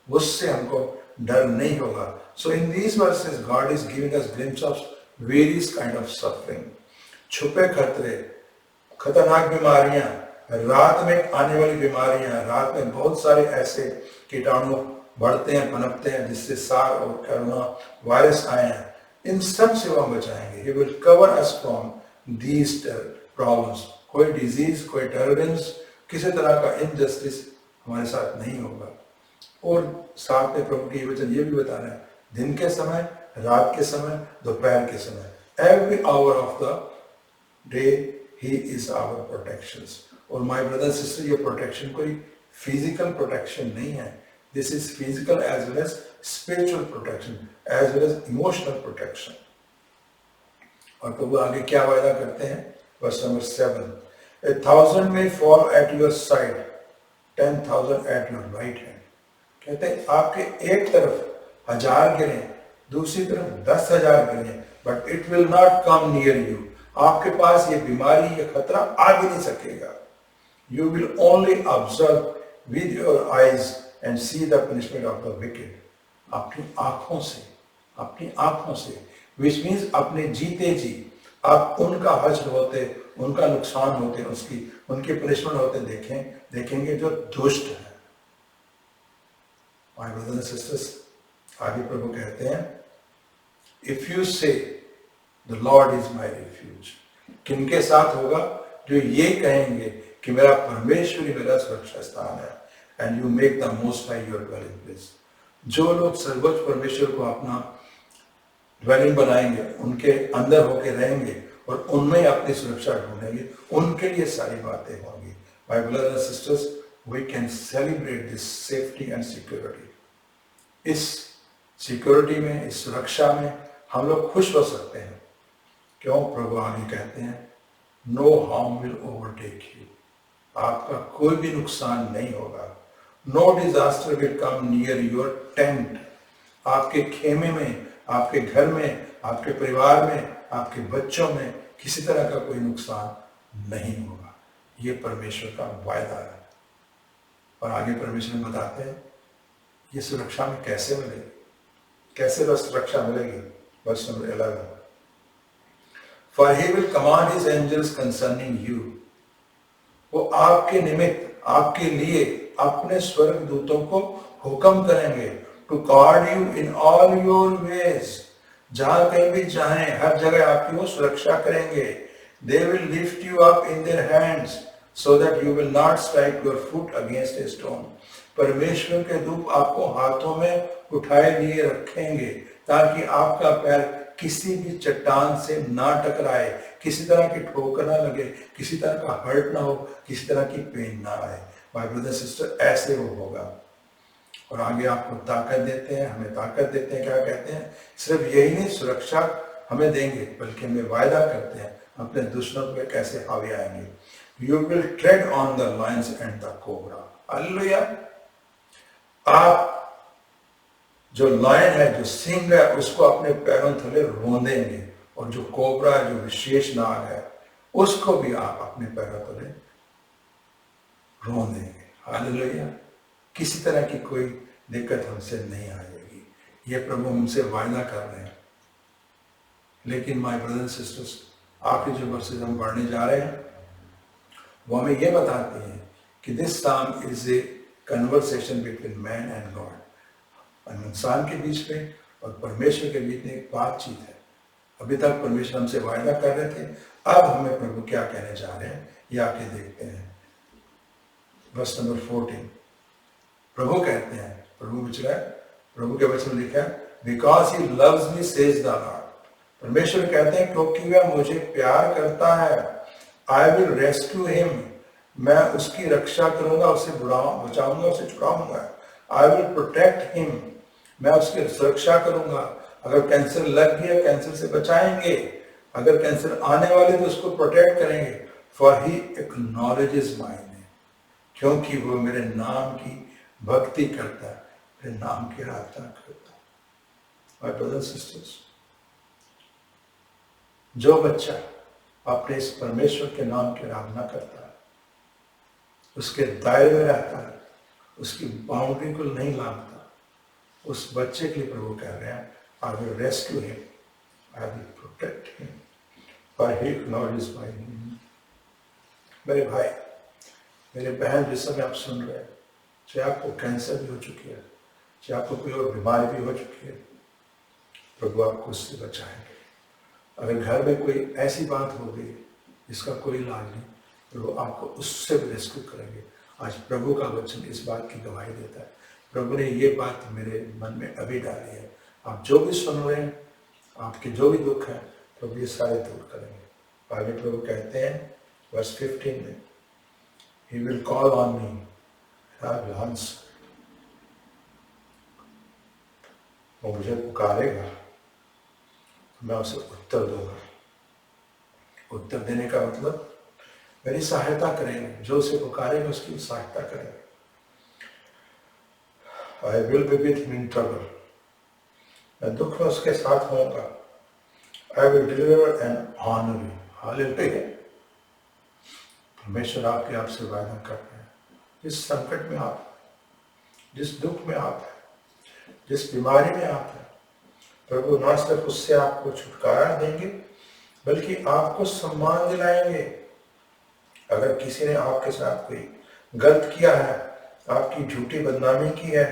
उससे हमको डर नहीं होगा। So in these verses God is giving us glimpse of various kind of suffering. छुपे खतरे, खतरनाक बीमारियां, रात में आने वाली बीमारियां, रात में बहुत सारे ऐसे कीटाणु बढ़ते हैं, पनपते हैं, जिससे सार और कोरोना वायरस आए हैं, इन सब से वो बचाएंगे। He will cover us from these problems। कोई डिजीज, कोई टेररिज्म, किसी तरह का इनजस्टिस हमारे साथ नहीं होगा। और साथ में प्रभु के वचन ये भी बता रहे हैं, दिन के समय, रात के समय, दोपहर के समय, every hour of the day he is our protections। और माय ब्रदर सिस्टर, ये प्रोटेक्शन कोई फिजिकल प्रोटेक्शन नहीं है, this is physical as well as spiritual protection, as well as emotional protection. और प्रभु आगे क्या वायदा करते हैं, verse number 7, 1,000 may fall at your side, 10,000 at your right hand। कहते हैं आपके एक तरफ 1,000 गिरे, दूसरी तरफ 10,000 गिरे, but it will not come near you. आपके पास ये बीमारी, ये खतरा आ भी नहीं सकेगा। You will only observe with your eyes and see the punishment of the wicked। अपनी आंखों से, which means अपने जीते जी आप उनका हश्र होते, उनका नुकसान होते, उनकी पनिशमेंट होते देखेंगे जो दुष्ट है। My brothers and sisters, आगे प्रभु कहते हैं, if you say the Lord is my refuge। किनके साथ होगा, जो ये कहेंगे कि मेरा परमेश्वर ही मेरा सुरक्षा स्थान है, and you make the most high your dwelling place. जो लोग सर्वोच्च परमेश्वर को अपना ड्वेलिंग बनाएंगे, उनके अंदर होके रहेंगे और उनमें अपनी सुरक्षा ढूंढेंगे, उनके लिए सारी बातें होंगी। My brothers and sisters, we can celebrate this safety and security. इस सिक्योरिटी में, इस सुरक्षा में हम लोग खुश हो सकते हैं। क्यों? प्रभु आगे कहते हैं, no harm will overtake you. आपका कोई भी नुकसान नहीं होगा। No disaster will come near your tent. आपके खेमे में, आपके घर में, आपके परिवार में, आपके बच्चों में किसी तरह का कोई नुकसान नहीं होगा। ये परमेश्वर का वायदा है। और आगे परमेश्वर बताते हैं ये सुरक्षा में कैसे मिलेगी, कैसे वह सुरक्षा मिलेगी। Verse number 11, For he will command his angels concerning you। वो आपके निमित्त, आपके लिए अपने स्वर्ग दूतों को हुक्म करेंगे, to guard you in all your ways. जहां कहीं भी चाहें, हर जगह आपकी वो सुरक्षा करेंगे। They will lift you up in their hands so that you will not strike your foot against a stone। परमेश्वर के दूत आपको हाथों में उठाए लिए रखेंगे ताकि आपका पैर किसी भी चट्टान से ना टकराए, किसी तरह की ठोकर ना लगे, किसी तरह का हर्ट ना हो, किसी तरह की पेन ना आए। माय ब्रदर सिस्टर, ऐसे वो होगा। और आगे आपको ताकत देते हैं, हमें ताकत देते हैं। क्या कहते हैं? सिर्फ यही नहीं, सुरक्षा हमें देंगे, बल्कि हमें वायदा करते हैं अपने दुश्मनों पे कैसे हावी आएंगे। You will trade on the Lions and the cobra. Hallelujah. आप जो लायन है, जो सिंह है, उसको अपने पैरों थले रोंदेंगे, और जो कोबरा है, जो विशेष नाग है, उसको भी आप अपने पैरों तले रोंदेंगे। हालेलुया। किसी तरह की कोई दिक्कत हमसे नहीं आएगी। ये प्रभु हमसे वायदा कर रहे हैं। लेकिन माय ब्रदर्स एंड सिस्टर्स, आखिरी जो वर्सेस हम पढ़ने जा रहे हैं वो हमें ये बताते हैं कि this time is a conversation between man and God. इंसान के बीच में और परमेश्वर के बीच में एक बातचीत है। अभी तक परमेश्वर हमसे वायदा कर रहे थे, अब हमें प्रभु क्या कहने जा रहे हैं ये आके देखते हैं। वर्स नंबर 14, प्रभु कहते हैं, प्रभु के वचन में लिखा है, because he loves me says the Lord. परमेश्वर कहते हैं क्योंकि वह मुझे प्यार करता है, आई विल रेस्क्यू हिम। मैं उसकी रक्षा करूंगा, उसे बचाऊंगा, उसे छुड़ाऊंगा। I will protect him. मैं उसकी सुरक्षा करूंगा। अगर कैंसर लग गया, कैंसर से बचाएंगे। अगर कैंसर आने वाले तो उसको प्रोटेक्ट करेंगे। For he acknowledges my name. क्योंकि वो मेरे नाम की भक्ति करता है, मेरे नाम की आराधना करता है। माय ब्रदर्स सिस्टर्स, जो बच्चा अपने इस परमेश्वर के नाम की आराधना करता है, उसके दायरे में रहता है, उसकी बाउंड्री को नहीं लांघता, उस बच्चे के लिए प्रभु कह रहे हैं, I will rescue him, I will protect him, for he acknowledges my name. मेरे भाई, मेरे बहन जिस समय आप सुन रहे हैं, चाहे आपको कैंसर भी हो चुकी है, चाहे आपको कोई और बीमारी भी हो चुकी है, प्रभु आपको उससे बचाएंगे। अगर घर में कोई ऐसी बात हो गई जिसका कोई इलाज नहीं, प्रभु आपको उससे भी रेस्क्यू करेंगे। आज प्रभु का वचन इस बात की गवाही देता है। प्रभु ने ये बात मेरे मन में अभी डाली है। आप जो भी सुन रहे हैं, आपके जो भी दुख है, प्रभु ये सारे दूर करेंगे। आगे प्रभु कहते हैं वर्स 15 में, He will call on me and I will answer. वो मुझे पुकारेगा, मैं उसे उत्तर दूंगा। उत्तर देने का मतलब मेरी सहायता करेंगे, जो उसे पुकारेगा उसकी सहायता करेंगे। I will be with him in trouble. मैं दुख में उसके साथ होऊंगा। I will deliver and honor him. Hallelujah. परमेश्वर आपके आपसे वादा करते हैं, जिस संकट में आप, जिस दुख में आप हैं, जिस बीमारी में आप हैं, प्रभु ना सिर्फ उससे आपको छुटकारा देंगे बल्कि आपको सम्मान दिलाएंगे। अगर किसी ने आपके साथ कोई गलत किया है, आपकी झूठी बदनामी की है,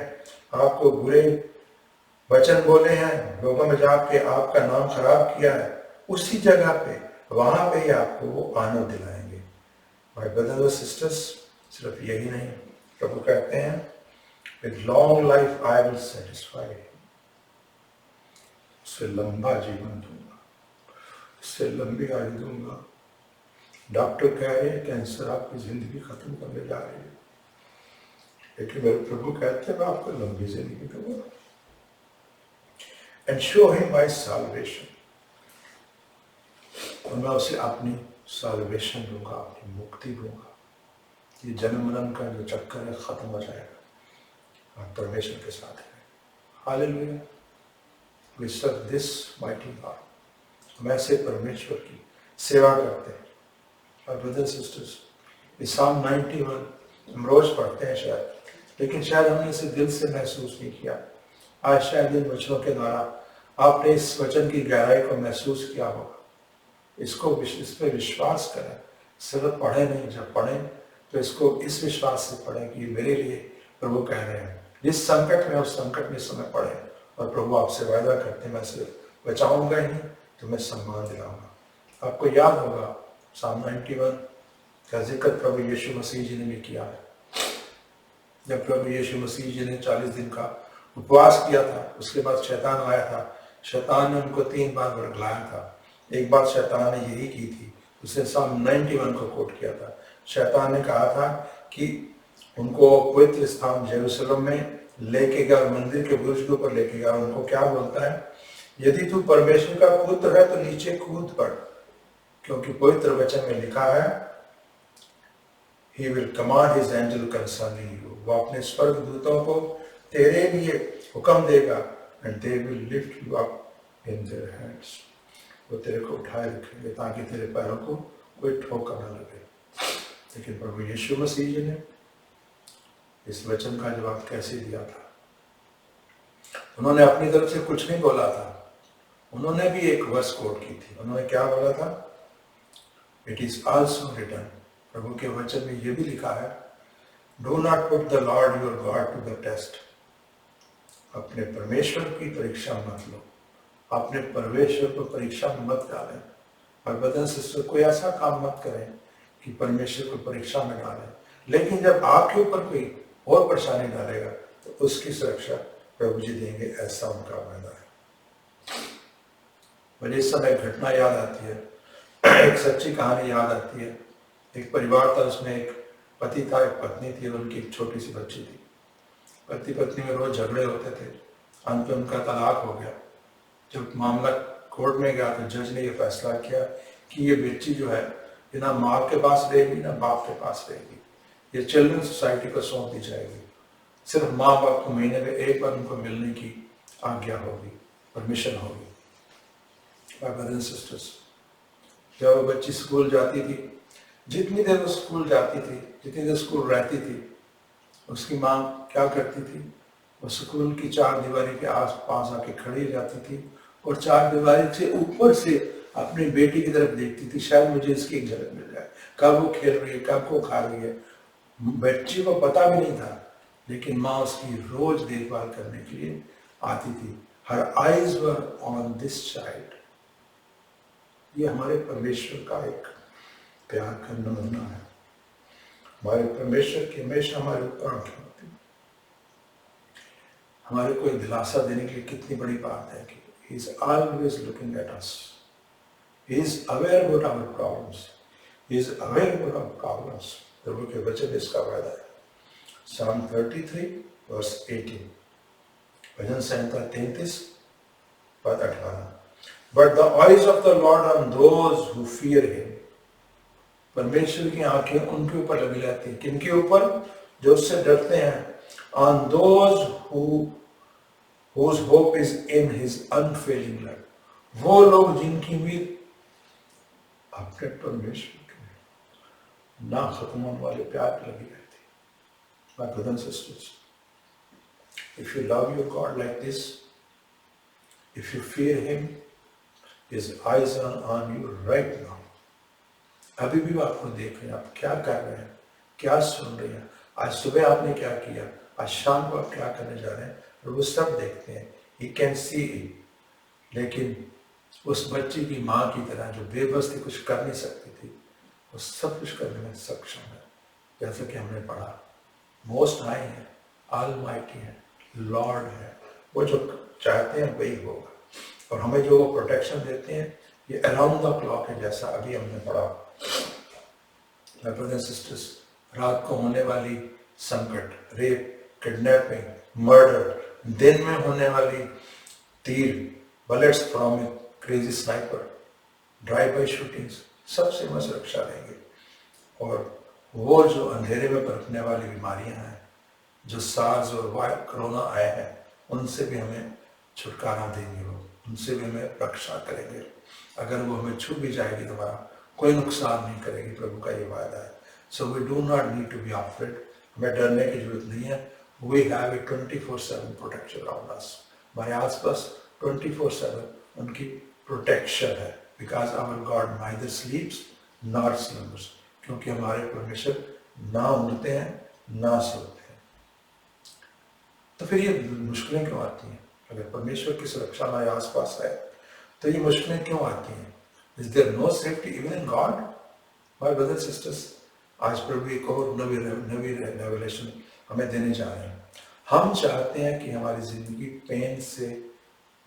आपको बुरे वचन बोले हैं, लोगों में जाके आपका नाम खराब किया है, उसी जगह पे, वहां पे ही आपको वो आनंद दिलाएंगे। माय ब्रदर्स और सिस्टर्स, सिर्फ यही नहीं, प्रभु कहते हैं with long life I will satisfy, उससे लंबा जीवन दूंगा, उससे लंबी आयु दूंगा। डॉक्टर कह रहे हैं कैंसर आपकी जिंदगी खत्म करने जा रही है, लेकिन मेरे प्रभु कहते हैं मैं आपको लंबी जिंदगी दूंगा। And show him my salvation, और मैं उसे अपनी सैल्वेशन दूंगा, अपनी मुक्ति दूंगा। ये जन्म मरण का जो चक्कर है खत्म हो जाएगा और परमेश्वर के साथ है। Hallelujah. We serve this mighty God, हम ऐसे परमेश्वर की सेवा करते हैं। और ब्रदर्स सिस्टर्स, साम 91 हम रोज पढ़ते हैं शायद, लेकिन शायद हमने इसे दिल से महसूस नहीं किया। आज शायद इन वचनों के द्वारा आपने इस वचन की गहराई को महसूस किया होगा। इसको इस पे विश्वास करें, सिर्फ पढ़े नहीं, जब पढ़ें तो इसको इस विश्वास से पढ़ें कि मेरे लिए प्रभु कह रहे हैं। जिस संकट में, उस संकट में समय पढ़े और प्रभु आपसे वायदा करते हैं मैं सिर्फ बचाऊंगा ही नहीं, तो मैं सम्मान दिलाऊंगा। आपको याद होगा साम 91 का जिक्र प्रभु यीशु मसीह जी ने भी किया है। जब प्रभु यीशु मसीह जी ने 40 दिन का उपवास किया था, उसके बाद शैतान आया था। शैतान ने उनको 3 बार वर्गलाया था। एक बात शैतान ने यही की थी, उसने साम 91 को कोट किया था। शैतान ने कहा था कि उनको पवित्र स्थान यरूशलेम में लेके गया और मंदिर के बुर्ज के ऊपर लेके गया। उनको क्या बोलता है, यदि तू परमेश्वर का पुत्र है तो नीचे कूद पड़, क्योंकि पवित्र वचन में लिखा है He will command his angel concerning you. वो अपने स्वर्ग दूतों को तेरे लिए हुक्म देगा and they will lift you up in their hands. वो तेरे को उठाए रखेंगे ताकि तेरे पैरों को कोई ठोकर न लगे। लेकिन प्रभु यीशु मसीह जी ने इस वचन का जवाब कैसे दिया था? उन्होंने अपनी तरफ से कुछ नहीं बोला था, उन्होंने भी एक वर्स कोट की थी। उन्होंने क्या बोला था? इट इज आल्सो रिटन, प्रभु के वचन में यह भी लिखा है, do not put the Lord your God to the test. अपने परमेश्वर की परीक्षा मत लो, अपने परमेश्वर को परीक्षा में मत डालें। और ब्रदर सिस्टर, कोई ऐसा काम मत करें कि परमेश्वर को परीक्षा में डालें, लेकिन जब आपके ऊपर कोई और परेशानी डालेगा तो उसकी सुरक्षा प्रभु जी देंगे, ऐसा उनका वादा है। मुझे इस समय घटना याद आती है, एक सच्ची कहानी याद आती है। एक परिवार था, उसमें एक पति था, एक पत्नी थी और उनकी एक छोटी सी बच्ची थी। पति पत्नी में रोज झगड़े होते थे, अंत में उनका तलाक हो गया। जब मामला कोर्ट में गया तो जज ने यह फैसला किया कि ये बच्ची जो है ये ना माँ के पास रहेगी ना बाप के पास रहेगी, ये चिल्ड्रन सोसाइटी को सौंप दी जाएगी। सिर्फ माँ बाप को महीने में एक बार उनको मिलने की आज्ञा होगी, परमिशन होगी। ब्रदर्स एंड सिस्टर्स, जब वो बच्ची स्कूल जाती थी, जितनी देर वो स्कूल जाती थी, जितनी देर स्कूल रहती थी, उसकी माँ क्या करती थी? वो स्कूल की 4 दीवारी के आस पास आके खड़ी हो जाती थी और 4 दीवारी से ऊपर से अपनी बेटी की तरफ देखती थी, शायद मुझे इसकी एक झलक मिल जाए, कब वो खेल रही है, कब वो खा रही है। बच्ची को पता भी नहीं था, लेकिन माँ उसकी रोज देखभाल करने के लिए आती थी। Her eyes were on this child. ये हमारे परमेश्वर का एक प्यार का नमूना है। हमारे परमेश्वर की हमेशा हमारे ऊपर आंखें होती हैं। हमारे को एक दिलासा देने के लिए कितनी बड़ी बात है कि he is always looking at us. He is aware about our problems. He is aware about our problems. प्रभु के वचन इसका वायदा है। Psalm 33 verse 18, भजन संहिता 33 पद 18। But the eyes of the Lord on those who fear Him. परमेश्वर की आंखें उनके ऊपर लगी रहती हैं। किनके ऊपर? जो उससे डरते हैं। On those whose hope is in His unfailing love. वो लोग जिनकी उम्मीद अपने परमेश्वर के ना खत्म होने वाले प्यार पे लगी रहती है। My brothers and sisters, if you love your God like this, if you fear Him, His eyes are on you right now. अभी भी वो आपको देख रहे हैं, आप क्या कर रहे हैं, क्या सुन रहे हैं, आज सुबह आपने क्या किया, आज शाम को आप क्या करने जा रहे हैं, और वो सब देखते हैं। He can see it. लेकिन उस बच्ची की माँ की तरह जो बेबस थी, कुछ कर नहीं सकती थी, वो सब कुछ करने में सक्षम है। जैसा कि हमने पढ़ा, मोस्ट हाई है, ऑलमाइटी है, लॉर्ड है। वो जो चाहते हैं वही होगा, और हमें जो वो प्रोटेक्शन देते हैं ये अराउंड द क्लॉक है, जैसा अभी हमने पढ़ा। My brothers and sisters, रात को होने वाली संकट, रेप, किडनैपिंग, मर्डर, दिन में होने वाली तीर, bullets from A crazy sniper, drive bye shootings, सबसे हम सुरक्षा देंगे। और वो जो अंधेरे में पनपने वाली बीमारियां हैं, जो सार्स और कोरोना आए हैं, उनसे भी हमें छुटकारा देंगे, वो उनसे भी हमें रक्षा करेंगे। अगर वो हमें छू भी जाएगी दोबारा, कोई नुकसान नहीं करेगी, प्रभु का ये वायदा है। So we do not need to be afraid, हमें डरने की जरूरत नहीं है। We have a 24/7 protection around us. हमारे आसपास 24/7 उनकी प्रोटेक्शन है, because our God neither sleeps nor slumbers, क्योंकि हमारे परमेश्वर ना उड़ते हैं ना सोते हैं। तो फिर ये मुश्किलें क्यों आती हैं? अगर परमेश्वर की सुरक्षा हमारे आसपास है तो ये मुश्किलें क्यों आती हैं? Is there no safety even in God? My brothers and sisters, आज प्रभु एक और नवी रेवलेशन हमें देने जा रहे हैं। हम चाहते हैं कि हमारी जिंदगी पेन से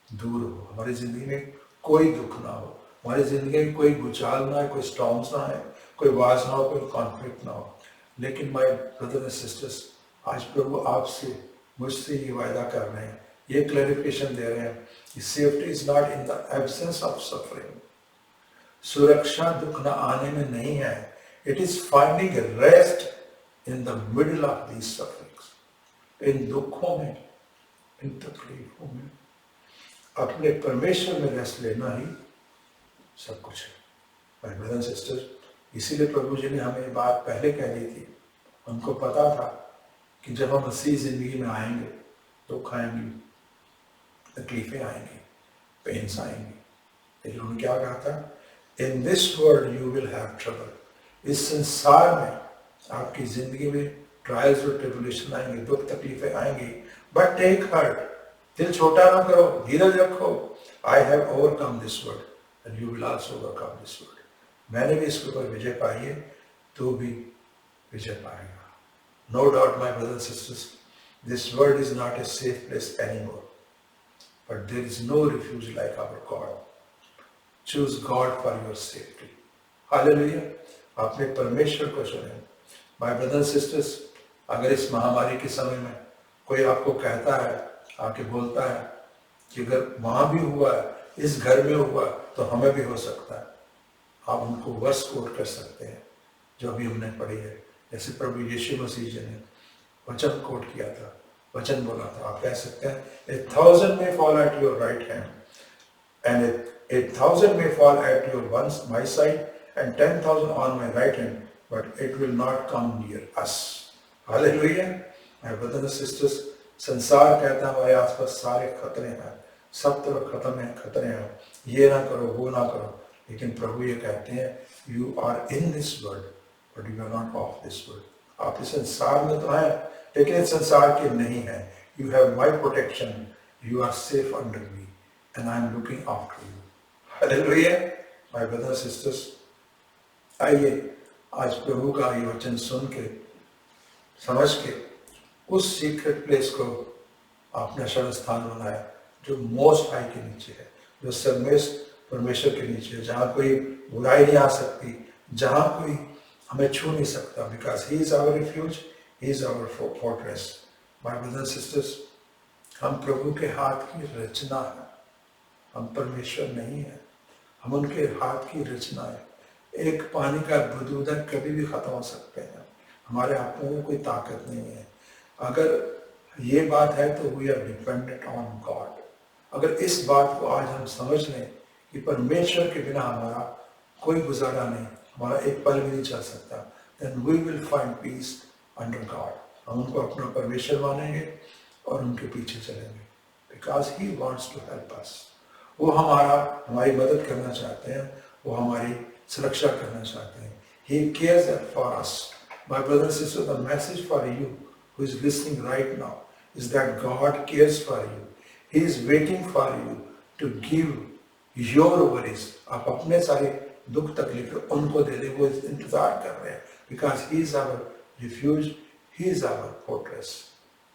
दूर हो, हमारी जिंदगी में कोई दुख ना हो, हमारी जिंदगी में कोई भूचाल ना आए, कोई स्टॉर्म्स ना आए, कोई वाज ना हो, कोई कॉन्फ्लिक्ट ना हो। लेकिन माय ब्रदर्स एंड सिस्टर्स, आज प्रभु आपसे मुझसे ये वायदा कर रहे हैं, ये क्लैरिफिकेशन दे रहे हैं कि safety is not in the absence of suffering. सुरक्षा दुख न आने में नहीं है, it is finding rest in the middle of these sufferings. इन दुखों में, इन तकलीफों में अपने परमेश्वर में रेस्ट लेना ही सब कुछ है। माय ब्रदर्स एंड सिस्टर्स, इसीलिए प्रभु जी ने हमें ये बात पहले कह दी थी। उनको पता था कि जब हम मसीह जिंदगी में आएंगे, दुख आएंगे, तकलीफें आएंगी, पेन्स आएंगी, लेकिन उन्होंने क्या कहा था? In this world you will have trouble. इस संसार में आपकी जिंदगी में ट्रायल्स और ट्रिब्यूलेशन आएंगे, दुख तकलीफें आएंगी, बट टेक हार्ट, दिल छोटा ना करो, धीरज रखो। I have overcome this world and you will also overcome this world. मैंने भी इसके ऊपर विजय पाई है, तो भी विजय पाएगा। No doubt my brothers and sisters, this world is not a safe place anymore, but there is no refuge like our God. Choose God for your safety. Hallelujah. आपने परमेश्वर को चुने। My brothers and sisters, अगर इस महामारी के समय में कोई आपको कहता है, आके बोलता है कि अगर वहां भी हुआ, इस घर में हुआ, तो हमें भी हो सकता है, आप उनको वर्स कोट कर सकते हैं जो अभी हमने पढ़ी है। जैसे प्रभु यीशु मसीह जी ने वचन कोट किया था, वचन बोला था। आप कह सकते हैं, 1,000 may fall at your right hand and 1,000 may fall at your my side and 10,000 on my right hand, but it will not come near us. Hallelujah. My brothers and sisters, संसार कहता है हमारे आसपास सारे खतरे हैं, सब तरफ खतरे हैं, ये ना करो, वो ना करो, लेकिन प्रभु ये कहते हैं, you are in this world but you are not of this world. आप इस संसार में तो हैं, लेकिन इस संसार के नहीं हैं। You have my protection, you are safe under me and I am looking after you. Hallelujah my brothers sisters. आइए आज प्रभु का ये वचन सुन के, समझ के, उस सीक्रेट प्लेस को आपने शरण स्थान बनाया जो मोस्ट हाई के नीचे है, जो सर्वश्रेष्ठ परमेश्वर के नीचे है, जहाँ कोई बुराई नहीं आ सकती, जहाँ कोई हमें छू नहीं सकता, because he is our refuge, he is our fortress. My brothers sisters, हम प्रभु के हाथ की रचना है, हम परमेश्वर नहीं है, हम उनके हाथ की रचना है। एक पानी का बूंद कभी भी खत्म हो सकते हैं, हमारे हाथों में कोई ताकत नहीं है। अगर ये बात है तो we are dependent on God. अगर इस बात को आज हम समझ लें कि परमेश्वर के बिना हमारा कोई गुजारा नहीं, हमारा एक पल भी नहीं चल सकता, then we will find peace under God. हम उनको अपना परमेश्वर मानेंगे और उनके पीछे चलेंगे, because he wants to help us. वो हमारी मदद करना चाहते हैं, वो हमारी सुरक्षा करना चाहते हैं। He cares for us. My brothers and sisters, the message for you who is listening right now is that God cares for you. He is waiting for you to give your worries. आप अपने सारे दुख तकलीफ उनको दे दे, वो इंतजार कर रहे हैं, because He is our refuge, He is our fortress.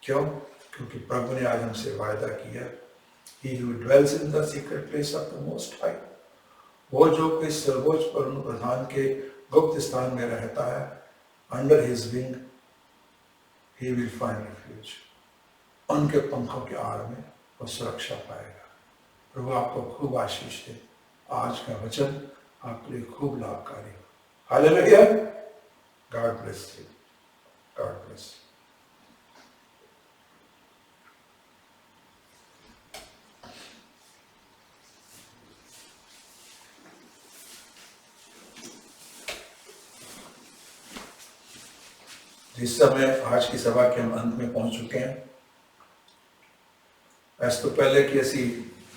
क्यों? क्योंकि प्रभु ने आज हमसे वायदा किया, He who dwells in the secret place of the Most High, वो जो कोई सर्वोच्च परम प्रधान के गुप्त स्थान में रहता है, under his wing he will find refuge. उनके पंखों के आड़ में वो सुरक्षा पाएगा। प्रभु आपको खूब आशीष दे। आज का वचन आपके लिए खूब लाभकारी हो। Hallelujah. God bless you. God bless you. जिस समय आज की सभा के हम अंत में पहुंच चुके हैं, ऐसे तो पहले कि असी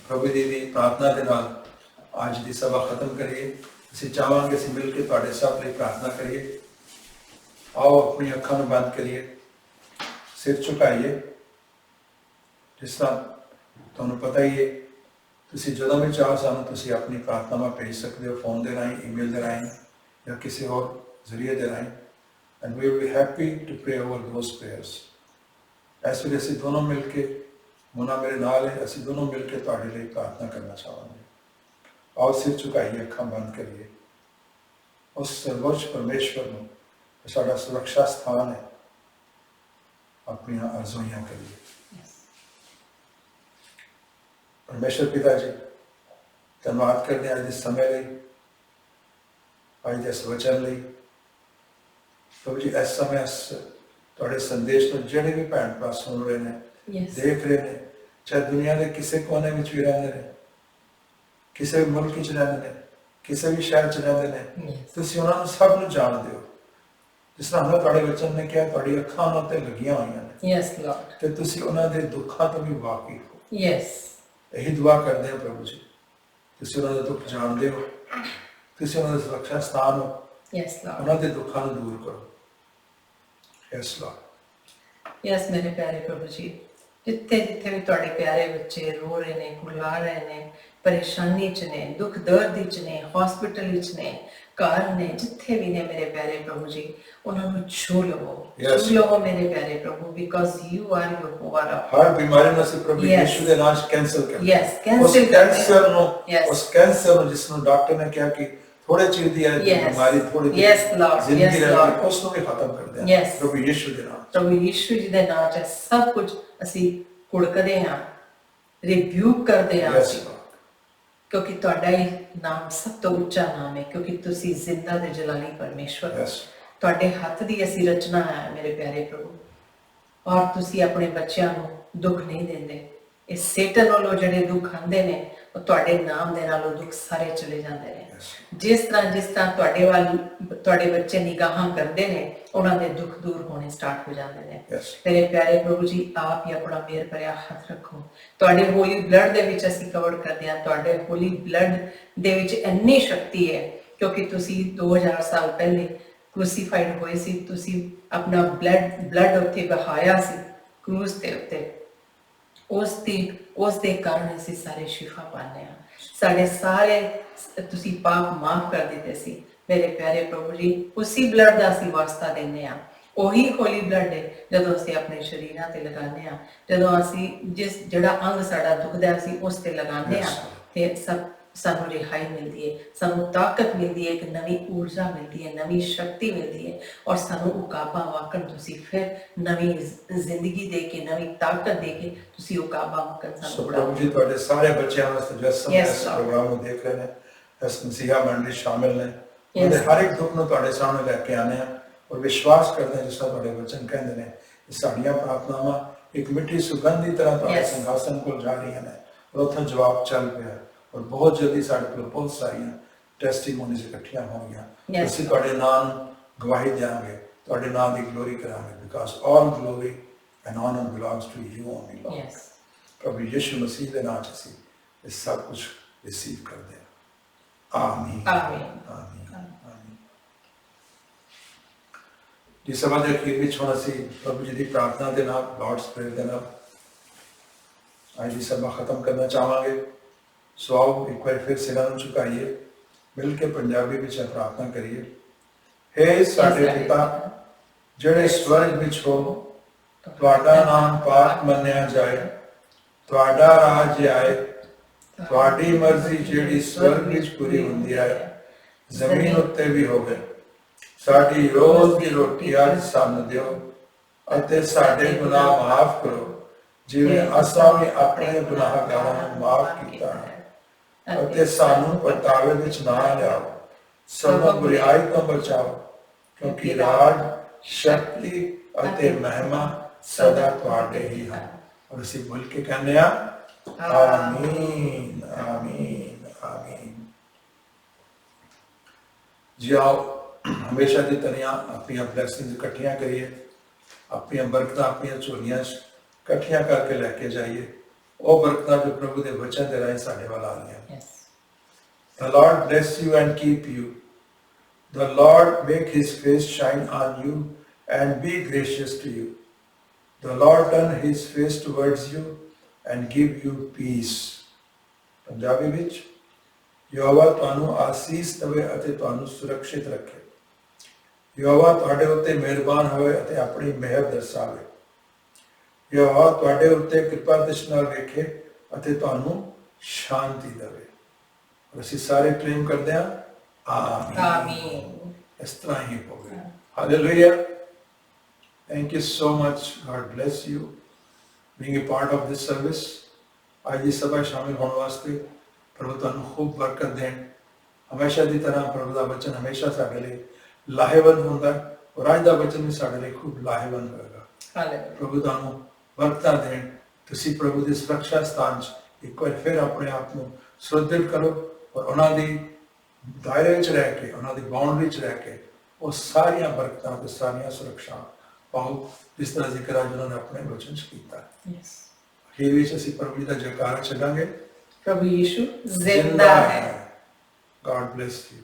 प्रभु जी की प्रार्थना के नाल आज की सभा खत्म करिए, असी चाहांगे असी मिलकर तुहाडे सब लिए प्रार्थना करिए। आओ अपनी अखां नूं बंद करिए, सिर झुकाइए। जिस तरह तुहानूं पता ही है, तुसी जदों भी चाहो सानूं तुसी अपनी प्रार्थनावां भेज सकते हो, फोन दे राहीं, ईमेल दे राहीं या किसी और जरिए दे राहीं, and we will be happy to pray over those prayers. ऐसे वे असी दोनों मिलके, मुना मेरे नाल है, असी दोनों मिलके तुहाडे लिए प्रार्थना करना चाहांगे। आओ सिर झुकाइए, अखां बंद करिए। उस सर्वोच्च परमेश्वर नूं साडा सुरक्षा स्थान है, अपनी अर्ज़ोइयां करिए। परमेश्वर पिता जी, धन्यवाद करते हैं आज इस समय लिए, आज इस वचन लिए। प्रभु जी, इस समय तुहाडे संदेश को जिहड़े भी भैन भरा सुन रहे हैं, देख रहे हैं, चाहे दुनिया के किसी कोने में भी रहंदे ने, किसी भी मुल्क च रहंदे ने, किसी भी शहर च रहंदे ने, तुसीं उन्हां नूं सब नूं जाणदे हो। जिस तरह हमें तुहाडे वचन ने कहा, तुहाडी अखां उन्हां ते लगियां होईयां ने। Yes Lord. ते तुसीं उन्हां दे दुखां तो भी वाकिफ हो। यस। यही दुआ करते हैं प्रभु जी, तुसीं उन्हां दे दुख जाणदे हो, तुसीं उन्हां दे सुरक्षा स्थान हो। Yes Lord. उन्हां दे दुखां नूं दूर करो। Yes Lord. यस मेरे प्यारे प्रभु जी, जिथे जिथे भी तुहाडे प्यारे बच्चे रो रहे ने, कुरला रहे ने, परेशानी च ने, दुख दर्द च ने, हॉस्पिटल च ने, घर ने, जिथे भी ने मेरे प्यारे प्रभु जी, उन्होंने छू लवो। छू लवो मेरे प्यारे प्रभु, बिकॉज़ यू आर यहोवा राफा। हर बीमारी में से प्रभु यीशु के नाम कैंसिल कर। यस, कैंसिल कर। उस कैंसर नु जिसनु डॉक्टर ने कहा कि थोड़े चिर दी है बीमारी, थोड़ी जिंदगी रहेगी, उसनु भी खत्म कर दे प्रभु यीशु के नाम। प्रभु यीशु जी दे नाम च सब कुछ असी कुड़कदे हां, रिब्यूक करदे हां, क्योंकि तुहाडा ही नाम सब तो उच्चा नाम है, क्योंकि तुसी जिंदा ते जलाली परमेश्वर हो। तुहाडे हत्थ दी असी रचना है मेरे प्यारे प्रभु, और तुसी अपने बच्चों नूं दुख नहीं देंदे। इस सेटन वालों जिहड़े दुख आंदे ने, वो तुहाडे नाम दे नालों दुख सारे चले जांदे ने। जिस तरह तुहाडे वाल तुहाडे बच्चे निगाहां करदे ने, उन्हां दे दुख दूर होने स्टार्ट हो जाते हैं। मेरे प्यारे प्रभु जी, आप ही अपना मेहर भरिया हाथ रखो। तुहाडे होली ब्लड दे विच असीं कवर करदे हां। तुहाडे होली ब्लड दे विच इन्नी शक्ति है, क्योंकि तुसीं 2000 साल पहले ਕ੍ਰੂਸੀਫਾਈਡ ਹੋਏ ਸੀ, ਤੁਸੀਂ ਆਪਣਾ ਬਲੱਡ ਉੱਥੇ ਬਹਾਇਆ ਸੀ ਕਰੂਸ ਦੇ ਉੱਤੇ, ਉਸ ਦੇ ਕਾਰਨ ਅਸੀਂ ਸਾਰੇ ਸ਼ਿਫਾ ਪਾਉਂਦੇ ਹਾਂ। ਸਾਡੇ ਸਾਰੇ ਤੁਸੀਂ ਪਾਪ ਮਾਫ ਕਰ ਦਿੱਤੇ ਸੀ ਮੇਰੇ ਪਿਆਰੇ ਪ੍ਰਭੂ ਜੀ। ਉਸੇ ਬਲੱਡ ਦਾ ਅਸੀਂ ਵਾਸਤਾ ਦਿੰਦੇ ਹਾਂ, ਉਹੀ ਹੋਲੀ ਬਲੱਡ ਹੈ ਜਦੋਂ ਅਸੀਂ ਆਪਣੇ ਸਰੀਰਾਂ ਤੇ ਲਗਾਉਂਦੇ ਹਾਂ, ਜਦੋਂ ਅਸੀਂ ਜਿਹੜਾ ਅੰਗ ਸਾਡਾ ਦੁਖਦਾ ਅਸੀਂ ਉਸ ਤੇ ਲਗਾਉਂਦੇ ਹਾਂ ਤੇ ਸਾਨੂੰ ਰਿਹਾਈ ਮਿਲਦੀ ਹੈ, ਸਾਨੂੰ ਤਾਕਤ ਮਿਲਦੀ ਹੈ, ਇੱਕ ਨਵੀਂ ਊਰਜਾ ਮਿਲਦੀ ਹੈ, ਨਵੀਂ ਸ਼ਕਤੀ ਮਿਲਦੀ ਹੈ, ਔਰ ਸਾਨੂੰ ਉਕਾਬਾ ਵਾਕਣ ਤੁਸੀਂ ਫਿਰ ਨਵੀਂ ਜ਼ਿੰਦਗੀ ਦੇ ਕੇ, ਨਵੀਂ ਤਾਕਤ ਦੇ ਕੇ ਤੁਸੀਂ ਉਕਾਬਾ ਵਾਕਣ ਸਾਨੂੰ ਪ੍ਰਭੂ ਜੀ ਤੁਹਾਡੇ ਸਾਰੇ ਬੱਚਿਆਂ ਵਾਸਤੇ ਜੋ ਇਸ ਪ੍ਰੋਗਰਾਮ ਨੂੰ ਦੇਖ ਰਹੇ ਨੇ, ਇਸ ਮਸੀਹਾ ਮੰਡਲੀ ਸ਼ਾਮਿਲ ਨੇ, ਉਹਦੇ ਹਰ ਇੱਕ ਦੁੱਖ ਨੂੰ ਤੁਹਾਡੇ ਸਾਹਮਣੇ ਲੈ ਕੇ ਆਨੇ ਆ ਔਰ ਵਿਸ਼ਵਾਸ ਕਰਦੇ ਹਾਂ ਜਿਸ ਤਰ੍ਹਾਂ ਤੁਹਾਡੇ ਵਚਨ ਕਹਿੰਦੇ ਨੇ ਕਿ ਸਾਡੀਆਂ ਪ੍ਰਾਰਥਨਾਵਾਂ ਇੱਕ ਮਿੱਠੀ ਸੁਗੰਧ ਦੀ ਤਰ੍ਹਾਂ ਤੁਹਾਡੇ ਸਿੰਘਾਸਨ ਕੋਲ ਜਾ ਰਹੀਆਂ ਨੇ ਔਰ ਉੱਥੋਂ ਜਵਾਬ ਚੱਲ ਪਿਆ ਔਰ ਬਹੁਤ ਜਲਦੀ ਸਾਡੇ ਕੋਲ ਬਹੁਤ ਸਾਰੀਆਂ ਟੈਸਟੀਮੋਨੀਜ਼ ਇਕੱਠੀਆਂ ਹੋਣਗੀਆਂ। ਅਸੀਂ ਤੁਹਾਡੇ ਨਾਂ ਨੂੰ ਗਵਾਹੀ ਦੇਵਾਂਗੇ, ਤੁਹਾਡੇ ਨਾਂ ਦੀ ਗਲੋਰੀ ਕਰਾਂਗੇ, because all glory and honour belongs to you only Lord. ਪ੍ਰਭੂ ਯਿਸੂ ਮਸੀਹ ਦੇ ਨਾਮ 'ਚ ਅਸੀਂ ਇਹ ਸਭ ਕੁਝ ਰਿਸੀਵ ਕਰਦੇ ਹਾਂ। ਆਮੀਨ ਆਮੀਨ ਆਮੀਨ। ਜੀ ਸਭਾ ਦੇ ਅਖੀਰ ਵਿੱਚ ਹੁਣ ਅਸੀਂ ਪ੍ਰਭੂ ਜੀ ਦੀ ਪ੍ਰਾਰਥਨਾ ਦੇ ਨਾਲ, ਲਾਰਡਸ ਪ੍ਰੇਅਰ ਦੇ ਨਾਲ ਅੱਜ ਦੀ ਸਭਾ ਖਤਮ ਕਰਨਾ ਚਾਹਾਂਗੇ। ਸੋ ਆਓ ਇੱਕ ਵਾਰ ਫਿਰ ਸਿਰਾਂ ਨੂੰ ਝੁਕਾਈਏ, ਮਿਲ ਕੇ ਪੰਜਾਬੀ ਵਿੱਚ ਪ੍ਰਾਰਥਨਾ ਕਰੀਏ। ਹੇ ਸਾਡੇ ਪਿਤਾ ਜਿਹੜੇ ਸਵਰਗ ਵਿੱਚ ਹੋ, ਤੁਹਾਡਾ ਨਾਮ ਪਾਕ ਮੰਨਿਆ ਜਾਏ, ਤੁਹਾਡਾ ਰਾਜ ਆਏ, ਤੁਹਾਡੀ ਮਰਜ਼ੀ ਜਿਹੜੀ ਸਵਰਗ ਵਿੱਚ ਪੂਰੀ ਹੁੰਦੀ ਹੈ ਜ਼ਮੀਨ ਉੱਤੇ ਵੀ ਹੋਵੇ। ਸਾਡੀ ਰੋਜ਼ ਦੀ ਰੋਟੀ ਅੱਜ ਸਾਨੂੰ ਦਿਓ ਅਤੇ ਸਾਡੇ ਗੁਨਾਹ ਮਾਫ ਕਰੋ ਜਿਵੇਂ ਅਸਾਂ ਵੀ ਆਪਣੇ ਗੁਨਾਹਗਾਰਾਂ ਨੂੰ ਮਾਫ ਕੀਤਾ ਹੈ, ਅਤੇ ਸਾਨੂੰ ਪਰਤਾਵੇ ਵਿੱਚ ਨਾ ਲਿਆਓ, ਸਗੋਂ ਬੁਰਾਈ ਤੋਂ ਬਚਾਓ, ਕਿਉਂਕਿ ਰਾਜ, ਸ਼ਕਤੀ ਅਤੇ ਮਹਿਮਾ ਸਦਾ ਤੁਹਾਡੇ ਹੀ ਹਨ। ਔਰ ਅਸੀਂ ਮਿਲ ਕੇ ਕਹਿੰਦੇ ਹਾਂ ਆਮੀਨ ਆਮੀਨ ਆਮੀਨ। ਜੀ ਆਓ ਹਮੇਸ਼ਾ ਦੀ ਤਰ੍ਹਾਂ ਆਪਣੀਆਂ ਬਲੈਸਿੰਗਸ ਇਕੱਠੀਆਂ ਕਰੀਏ, ਆਪਣੀਆਂ ਬਰਕਤਾਂ ਆਪਣੀਆਂ ਝੋਲੀਆਂ ਇਕੱਠੀਆਂ ਕਰਕੇ ਲੈ ਕੇ ਜਾਈਏ, ਉਹ ਬਰਕਤਾਂ ਜੋ ਪ੍ਰਭੂ ਦੇ ਵਚਨ ਦੇ ਰਾਹੀਂ ਸਾਡੇ ਵੱਲ ਆ ਰਹੀਆਂ। The Lord bless you and keep you. The Lord make his face shine on you and be gracious to you. The Lord turn his face towards you and give you peace. Punjabi ਵਿੱਚ ਯਹੋਵਾ ਤੁਹਾਨੂੰ ਆਸੀਸ ਦੇਵੇ ਅਤੇ ਤੁਹਾਨੂੰ ਸੁਰੱਖਿਅਤ ਰੱਖੇ। ਯਹੋਵਾ ਤੁਹਾਡੇ ਉੱਤੇ ਮਿਹਰਬਾਨ ਹੋਵੇ ਅਤੇ ਆਪਣੀ ਮਿਹਰ ਦਰਸਾਵੇ। ਯਹੋਵਾ ਤੁਹਾਡੇ ਉੱਤੇ ਕਿਰਪਾ ਦ੍ਰਿਸ਼ਟੀ ਨਾਲ ਵੇਖੇ ਅਤੇ ਤੁਹਾਨੂੰ ਸ਼ਾਂਤੀ ਦੇਵੇ। ਅਸੀਂ ਸਾਰੇ ਕਲੇਮ ਕਰਦੇ ਹਾਂ ਆਮੀਨ। ਇਸ ਤਰ੍ਹਾਂ ਹੀ ਹੋਵੇ। Hallelujah. Thank you so much. God bless you being a part of this service. ਅੱਜ ਦੀ ਸਭਾ ਸ਼ਾਮਿਲ ਹੋਣ ਵਾਸਤੇ ਪ੍ਰਭੂ ਤੁਹਾਨੂੰ ਖੂਬ ਬਰਕਤ ਦੇਣ। ਹਮੇਸ਼ਾ ਦੀ ਤਰ੍ਹਾਂ ਪ੍ਰਭੂ ਦਾ ਵਚਨ ਹਮੇਸ਼ਾ ਸਾਡੇ ਲਈ ਲਾਹੇਵੰਦ ਹੁੰਦਾ ਹੈ ਔਰ ਅੱਜ ਦਾ ਵਚਨ ਵੀ ਸਾਡੇ ਲਈ ਖੂਬ ਲਾਹੇਵੰਦ ਹੋਵੇਗਾ। ਪ੍ਰਭੂ ਤੁਹਾਨੂੰ ਬਰਕਤਾਂ ਦੇਣ। ਤੁਸੀਂ ਪ੍ਰਭੂ ਦੇ ਸੁਰੱਖਿਆ ਸਥਾਨ 'ਚ ਇੱਕ ਵਾਰ ਫਿਰ ਆਪਣੇ ਆਪ ਨੂੰ ਸੁਰੱਖਿਅਤ ਕਰੋ ਔਰ ਉਹਨਾਂ ਦੀ ਦਾਇਰੇ ਵਿੱਚ ਰਹਿ ਕੇ, ਉਹਨਾਂ ਦੀ ਬਾਉਂਡਰੀ 'ਚ ਰਹਿ ਕੇ ਉਹ ਸਾਰੀਆਂ ਬਰਕਤਾਂ ਤੇ ਸਾਰੀਆਂ ਸੁਰੱਖਿਆ ਪਾਓ ਜਿਸ ਤਰ੍ਹਾਂ ਜ਼ਿਕਰ ਅੱਜ ਉਹਨਾਂ ਨੇ ਆਪਣੇ ਵਚਨ 'ਚ ਕੀਤਾ। ਅਖੀਰ ਵਿੱਚ ਅਸੀਂ ਪ੍ਰਭੂ ਜੀ ਦਾ ਜੈਕਾਰਾ ਛੱਡਾਂਗੇ। ਪ੍ਰਭੂ ਯਿਸੂ ਜ਼ਿੰਦਾ ਹੈ। God bless you.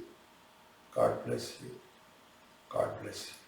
God bless you. God bless you.